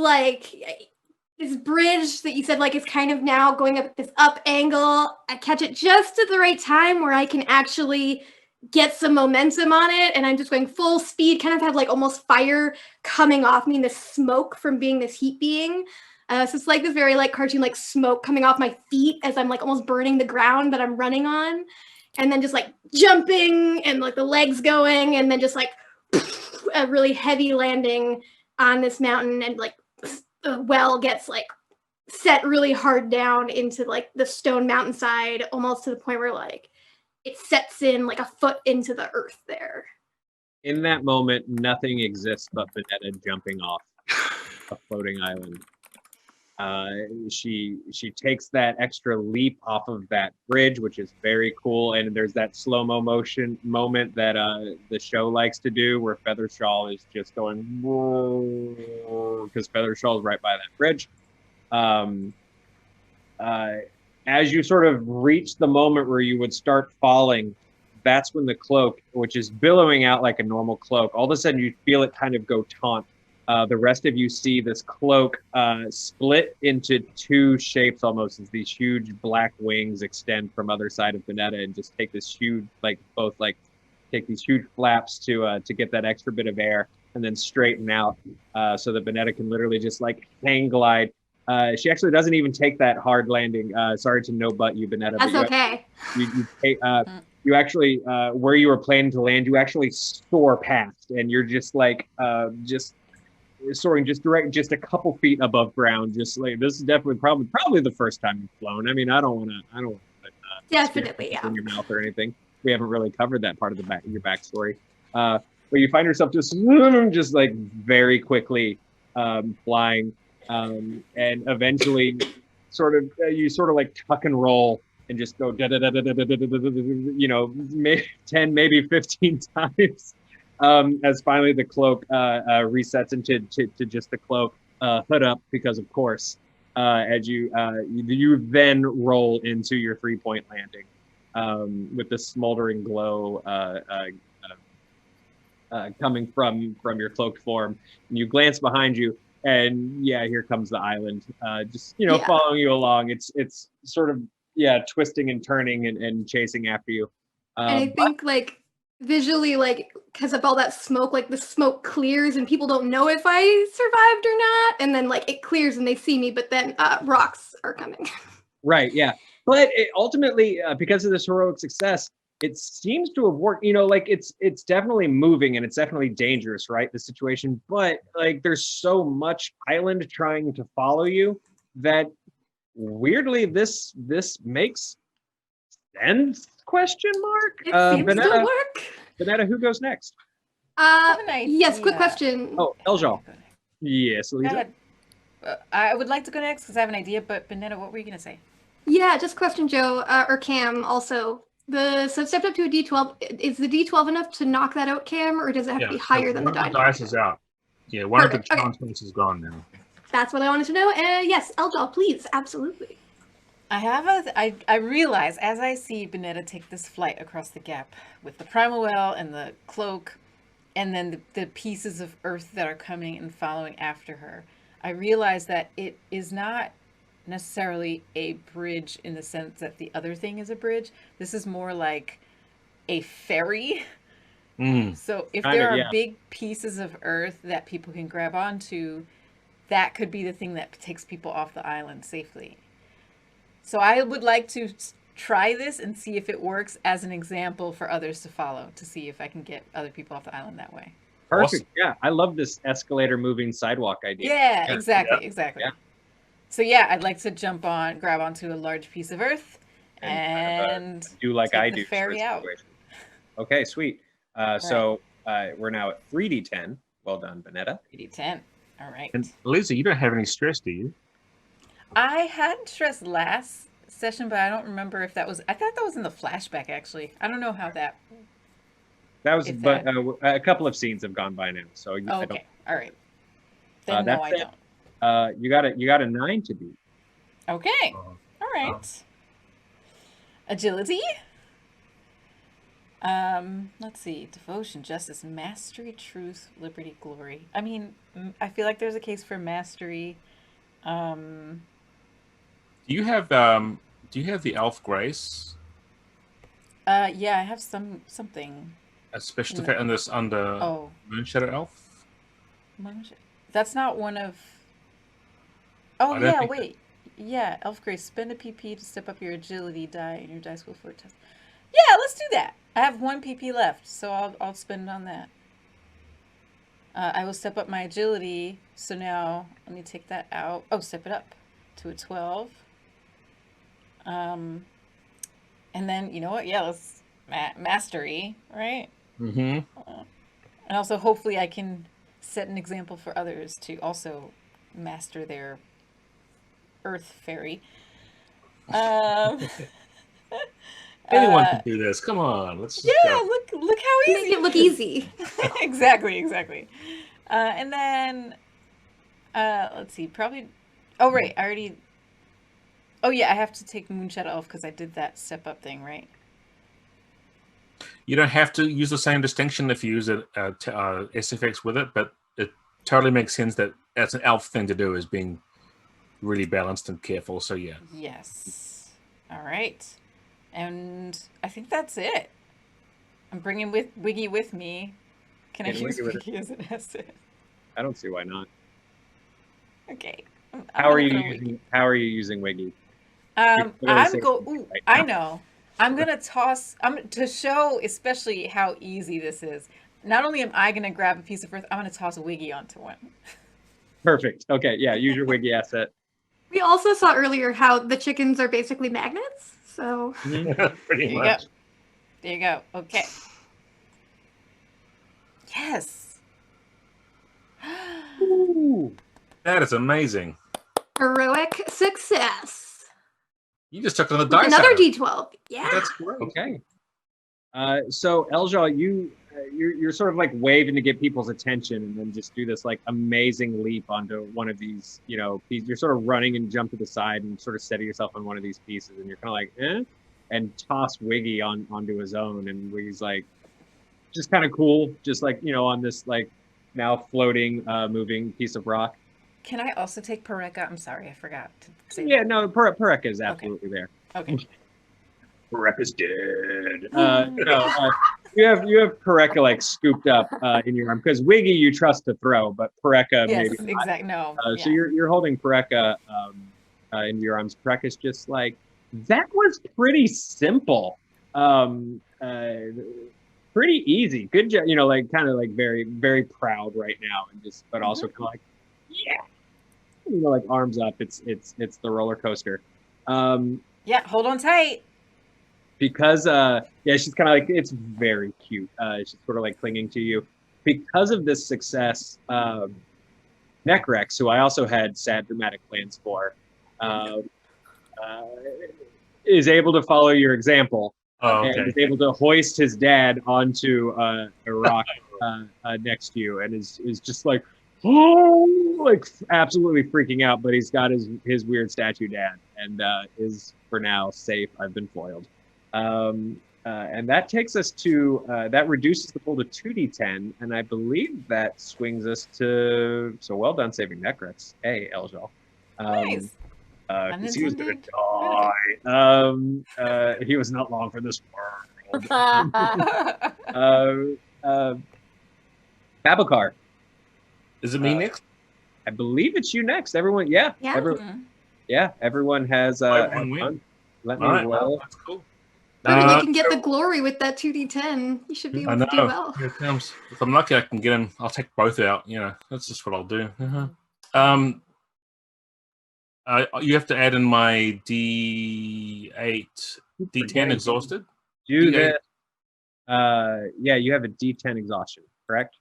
this bridge that you said is kind of now going up this up angle. I catch it just at the right time where I can actually get some momentum on it, and I'm just going full speed, kind of have almost fire coming off me, this smoke from being this heat being. So it's this very cartoon smoke coming off my feet as I'm almost burning the ground that I'm running on, and then just jumping and the legs going, and then just a really heavy landing on this mountain, and the well gets set really hard down into the stone mountainside, almost to the point where it sets in a foot into the earth there. In that moment, nothing exists but Vanessa jumping off a floating island. She takes that extra leap off of that bridge, which is very cool. And there's that slow-mo motion moment that the show likes to do, where Feathershaw is just going because Feathershaw is right by that bridge. As you sort of reach the moment where you would start falling, that's when the cloak, which is billowing out like a normal cloak, all of a sudden you feel it kind of go taut. The rest of you see this cloak split into 2 shapes almost, as these huge black wings extend from other side of Vanessa and just take this huge, take these huge flaps to get that extra bit of air, and then straighten out so that Vanessa can literally just hang glide. She actually doesn't even take that hard landing. Sorry to no butt you, Vanessa. That's okay. You actually, where you were planning to land, you actually soar past, and you're just soaring just a couple feet above ground. This is definitely probably the first time you've flown. I mean, I don't want to Definitely, yeah. in your mouth or anything. We haven't really covered that part of your backstory. But you find yourself just very quickly flying, and eventually you sort of like tuck and roll and just go maybe 10, maybe 15 times, as finally the cloak resets into just the cloak, hood up, because of course, as you then roll into your 3-point landing, with the smoldering glow coming from your cloaked form, and you glance behind you, and here comes the island, just following you along. It's sort of twisting and turning and chasing after you. And I think like visually, like because of all that smoke, like the smoke clears and people don't know if I survived or not, and then like it clears and they see me, but then rocks are coming. Right, yeah. But ultimately, because of this heroic success, it seems to have worked. Like it's definitely moving and it's definitely dangerous, right? The situation, but like there's so much island trying to follow you that weirdly this makes sense? Question mark. It seems to work. Vanessa, who goes next? Yes. Quick question. Oh, Eljan. Yes, Aliza. I would like to go next because I have an idea. But Vanessa, what were you gonna say? Yeah, just question, Joe or Cam. Also, so stepped up to a D12. Is the D12 enough to knock that out, Cam, or does it have to be higher than the die? One of the dice is out. Yeah, one of the challenge points is gone now. That's what I wanted to know. Yes, Eljan, please, absolutely. I realize as I see Vanessa take this flight across the gap with the primal well and the cloak, and then the pieces of earth that are coming and following after her, I realize that it is not necessarily a bridge in the sense that the other thing is a bridge. This is more like a ferry. So if there are big pieces of earth that people can grab onto, that could be the thing that takes people off the island safely. So I would like to try this and see if it works as an example for others to follow, to see if I can get other people off the island that way. Perfect. Awesome. Yeah, I love this escalator moving sidewalk idea. Yeah, exactly. Yeah. So I'd like to grab onto a large piece of earth and do like I do. Ferry out. Okay, sweet. So we're now at 3d10. Well done, Vanessa. 3d10. All right. And Aliza, you don't have any stress, do you? I had stress last session, but I don't remember if that was. I thought that was in the flashback. Actually, I don't know how that. That was, but a couple of scenes have gone by now, so okay. I don't. All right. Then no, I don't. You got a 9 to beat. Okay. All right. Agility. Let's see. Devotion, justice, mastery, truth, liberty, glory. I mean, I feel like there's a case for mastery. Do you have the elf grace? I have something. A special effect on this under Moonshadow Elf? That's not one of. Oh yeah, wait. Yeah, elf grace. Spend a PP to step up your agility die and your dice will for a test. Yeah, let's do that. I have 1 PP left, so I'll spend it on that. I will step up my agility. So now let me take that out. Oh, step it up to a 12. And then you know what? Yeah, let's mastery, right? Mm-hmm. And also, hopefully, I can set an example for others to also master their Earth Fairy. Anyone can do this. Come on, let's just go. Look how easy. Make it look easy. exactly. And then let's see, probably. Oh right, I already. Oh yeah, I have to take Moonshadow Elf because I did that step up thing, right? You don't have to use the same distinction if you use a SFX with it, but it totally makes sense that that's an elf thing to do, is being really balanced and careful. So yeah. Yes. All right. And I think that's it. I'm bringing Wiggy with me. Can I use Wiggy as an asset? I don't see why not. Okay. How are you using Wiggy? I know. I'm gonna toss. To show especially how easy this is. Not only am I gonna grab a piece of earth, I'm gonna toss a Wiggy onto one. Perfect. Okay. Yeah. Use your Wiggy asset. We also saw earlier how the chickens are basically magnets. So pretty much. There you go. Okay. Yes. Ooh. That is amazing. Heroic success. You just took another With dice. another out of it. D12. Yeah. That's great. Okay. So Elja, you're sort of like waving to get people's attention, and then just do this like amazing leap onto one of these, pieces. You're sort of running and jump to the side and sort of steady yourself on one of these pieces, and you're kind of like, and toss Wiggy onto his own, and Wiggy's like, just kind of cool, just like on this like now floating, moving piece of rock. Can I also take Pareka? I'm sorry, I forgot to say Yeah, that. no, Pareka is absolutely there. Okay. Pareka's dead. You have Pareka like scooped up in your arm, because Wiggy you trust to throw, but Pareka Yes, maybe not. exactly. No. So you're holding Pareka in your arms. Pareka's just like, that was pretty simple, pretty easy. Good job. Like kind of like very very proud right now, and just but also kind of like, yeah, like arms up. It's the roller coaster. Yeah, hold on tight. Because she's kind of like, it's very cute. She's sort of like clinging to you because of this success. Necrex, who I also had sad dramatic plans for, is able to follow your example. And is able to hoist his dad onto a rock next to you, and is just like, like absolutely freaking out. But he's got his weird statue dad, and is for now safe. I've been foiled. And that takes us to that reduces the pool to 2d10, and I believe that swings us to, so well done saving Necrex. Hey, Eljal. Nice. Because he was gonna die. He was not long for this world. Babacar. Is it me next? I believe it's you next. Everyone, yeah. Everyone has fun. Let me roll. That's cool. Maybe you can get the glory with that 2d10. You should be able to do well. Here it comes. If I'm lucky, I can get in. I'll take both out. That's just what I'll do. You have to add in my D8, D10 exhausted. Do that. Yeah, you have a D10 exhaustion, correct?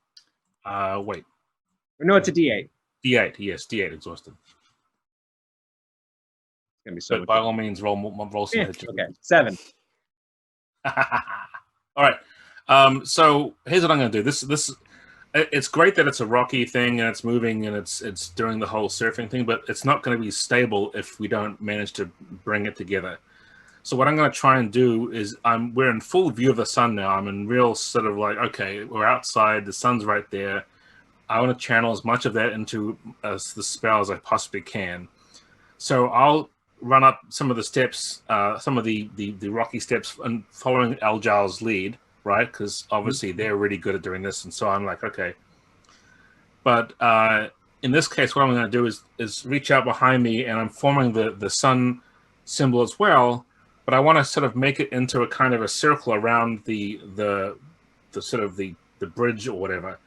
Wait. No, it's a D8. D8, yes, D8 exhausted. It's gonna be so. But by all means, roll some. Okay, 7. All right. So here's what I'm going to do. This it's great that it's a rocky thing and it's moving and it's doing the whole surfing thing, but it's not going to be stable if we don't manage to bring it together. So what I'm going to try and do is we're in full view of the sun now. I'm in real sort of like, okay, we're outside, the sun's right there. I want to channel as much of that into the spell as I possibly can. So I'll run up some of the steps, some of the rocky steps, and following Eljal's lead, right? Because obviously they're really good at doing this, and so I'm like, okay. But in this case, what I'm going to do is reach out behind me, and I'm forming the sun symbol as well. But I want to sort of make it into a kind of a circle around the sort of the bridge or whatever,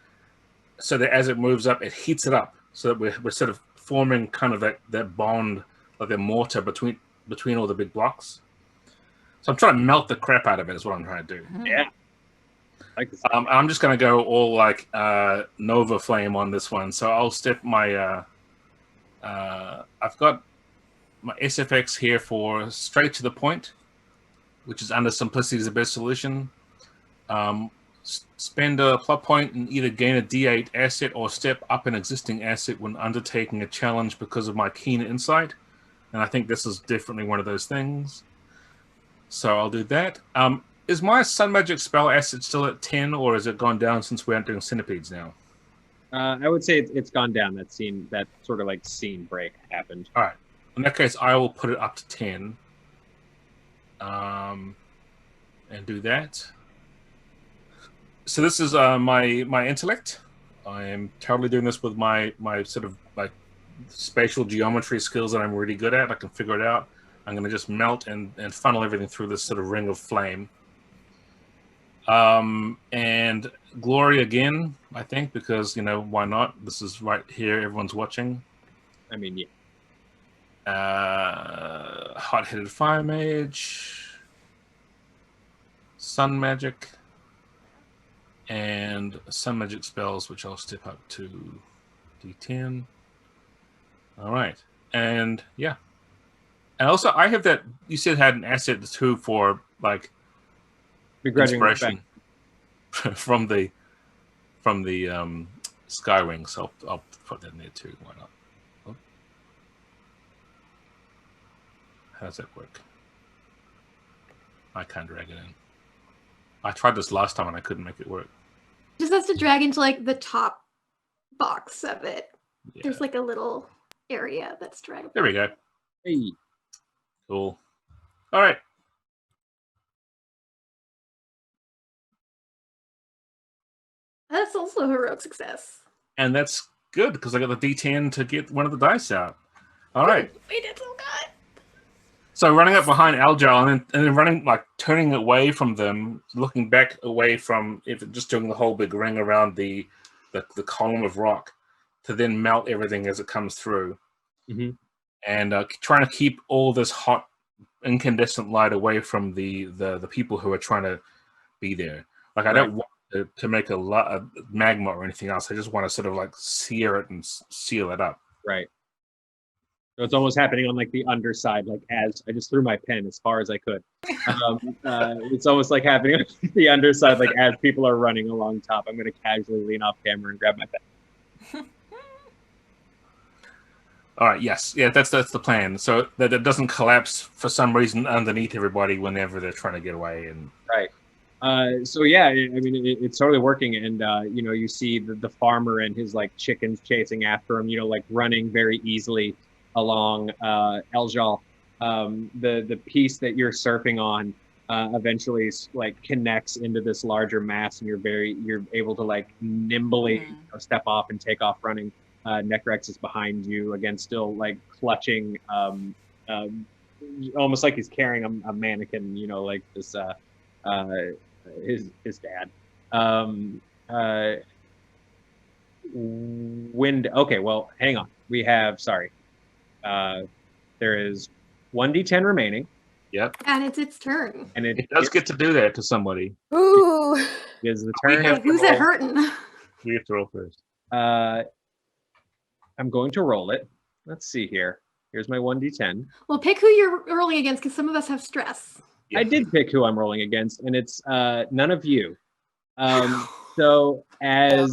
so that as it moves up, it heats it up, so that we're sort of forming kind of that bond, like the mortar between all the big blocks. So I'm trying to melt the crap out of it is what I'm trying to do. Yeah. I'm just going to go all like Nova Flame on this one. So I'll step my... I've got my SFX here for straight to the point, which is under Simplicity is the best solution. Spend a plot point and either gain a D8 asset or step up an existing asset when undertaking a challenge because of my keen insight. And I think this is definitely one of those things. So I'll do that. Is my Sun Magic spell asset still at 10, or has it gone down since we aren't doing centipedes now? I would say it's gone down. That sort of like scene break happened. All right. In that case, I will put it up to 10. And do that. So this is my intellect. I am totally doing this with my sort of like spatial geometry skills that I'm really good at. I can figure it out. I'm going to just melt and funnel everything through this sort of ring of flame. And glory again, I think, because, why not? This is right here. Everyone's watching. I mean, yeah. Hot-headed fire mage. Sun magic. And sun magic spells, which I'll step up to D10. All right, and yeah, and also I have that you said had an asset too for like Begrudging inspiration respect. from the Skywing. So I'll put that in there too. Why not? Oh. How does that work? I can't drag it in. I tried this last time and I couldn't make it work. Just has to drag into like the top box of it. Yeah. There's like a little area that's draggable. There we go. Hey. Cool. All right. That's also a heroic success. And that's good because I got the D10 to get one of the dice out. All right. We did so good. So running up behind Algel and then running, like turning away from them, looking back away from it, just doing the whole big ring around the column of rock to then melt everything as it comes through. Mm-hmm. And trying to keep all this hot incandescent light away from the people who are trying to be there. Like I don't want to make a magma or anything else. I just want to sort of like sear it and seal it up. Right. So it's almost happening on like the underside, like as I just threw my pen as far as I could. It's almost like happening on the underside, like as people are running along top. I'm going to casually lean off camera and grab my pen. All right. Yes. Yeah. That's the plan. So that it doesn't collapse for some reason underneath everybody whenever they're trying to get away. And right. So yeah, I mean, it's totally working. And you see the farmer and his like chickens chasing after him. Like running very easily along Eljal. The piece that you're surfing on eventually like connects into this larger mass, and you're able to like nimbly step off and take off running. Necrex is behind you again, still like clutching, almost like he's carrying a mannequin, like this his dad. Okay, well, hang on. We have there is 1d10 remaining. Yep. And it's its turn. And it does get to do that to somebody. Ooh. It is the turn. Who's it hurting? We have to roll first. I'm going to roll it. Let's see here. Here's my 1d10. Well, pick who you're rolling against, because some of us have stress. Yeah. I did pick who I'm rolling against, and it's none of you. So as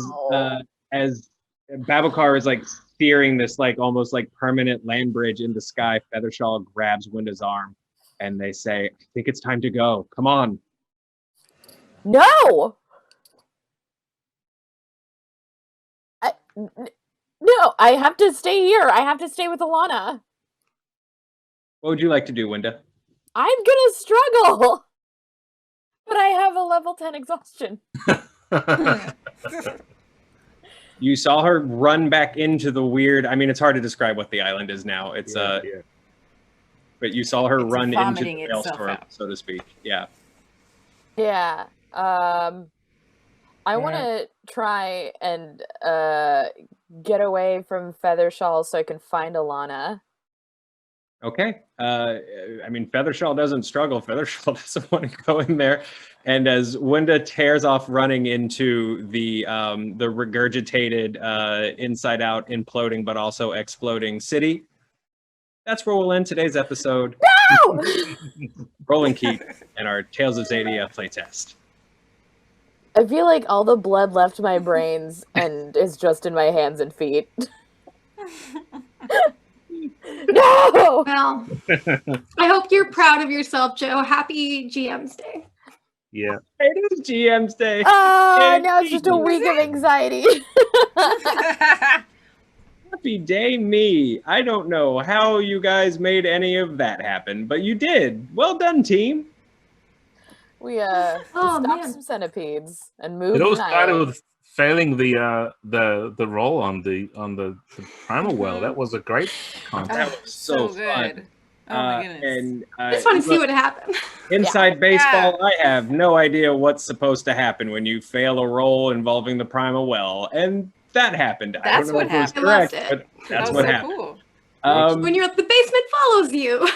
Babakar is like steering this like almost like permanent land bridge in the sky, Feathershaw grabs Winda's arm, and they say, "I think it's time to go. Come on." No. No, I have to stay here. I have to stay with Alana. What would you like to do, Winda? I'm gonna struggle. But I have a level 10 exhaustion. You saw her run back into the weird. I mean, it's hard to describe what the island is now. It's but you saw her run into the maelstrom, so to speak. Yeah. Yeah. I want to try and get away from Feathershaw so I can find Alana. Okay. I mean, Feathershaw doesn't struggle. Feathershaw doesn't want to go in there. And as Winda tears off running into the regurgitated, inside out, imploding, but also exploding city, that's where we'll end today's episode. No! Roll and Keep and our Tales of Xadia playtest. I feel like all the blood left my brains and is just in my hands and feet. No! Well, I hope you're proud of yourself, Joe. Happy GM's Day. Yeah. It is GM's Day. Oh, now it's just a week of anxiety. Happy day me. I don't know how you guys made any of that happen, but you did. Well done, team. We stopped some centipedes and moved. It all an started island. with failing the roll on the primal well. That was a great concept. That was so good. fun. Oh my goodness. And I just want to see what happened. inside baseball, I have no idea what's supposed to happen when you fail a roll involving the primal well, and that happened. I That's don't know what if it was happened. correct, I loved but it. that's That what was so happened. cool. When you're the basement follows you.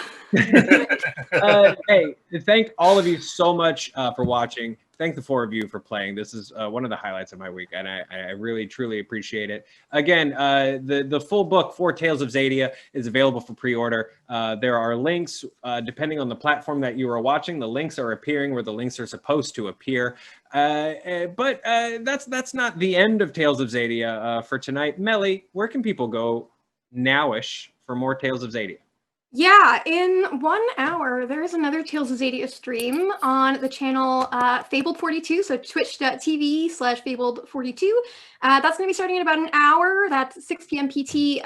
Hey, thank all of you so much for watching. thank the four of you for playing. This is one of the highlights of my week, and I really, truly appreciate it. Again, the full book for Tales of Xadia is available for pre-order. There are links, depending on the platform that you are watching. The links are appearing where the links are supposed to appear. But that's not the end of Tales of Xadia for tonight. Mellie, where can people go nowish for more Tales of Xadia? Yeah, in 1 hour, there is another Tales of Xadia stream on the channel Fabled42, so twitch.tv/Fabled42. That's going to be starting in about an hour. That's 6 p.m. PT.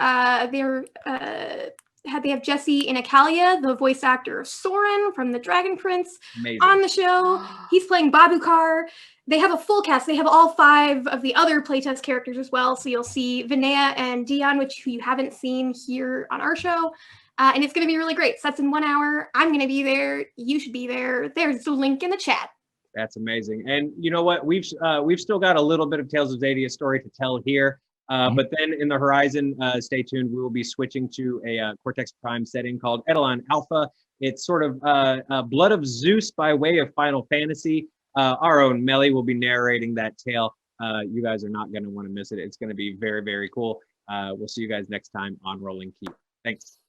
They have Jesse Inakalia, the voice actor of Soren from the Dragon Prince, Amazing. on the show. He's playing Babukar. They have a full cast. They have all 5 of the other playtest characters as well. So you'll see Vinaya and Dion, who you haven't seen here on our show. And it's going to be really great. So that's in 1 hour. I'm going to be there. You should be there. There's the link in the chat. That's amazing. And you know what? We've still got a little bit of Tales of Xadia story to tell here. But then in the horizon, stay tuned. We will be switching to a Cortex Prime setting called Eidolon Alpha. It's sort of Blood of Zeus by way of Final Fantasy. Our own Mellie will be narrating that tale. You guys are not going to want to miss it. It's going to be very, very cool. We'll see you guys next time on Roll and Keep. Thanks.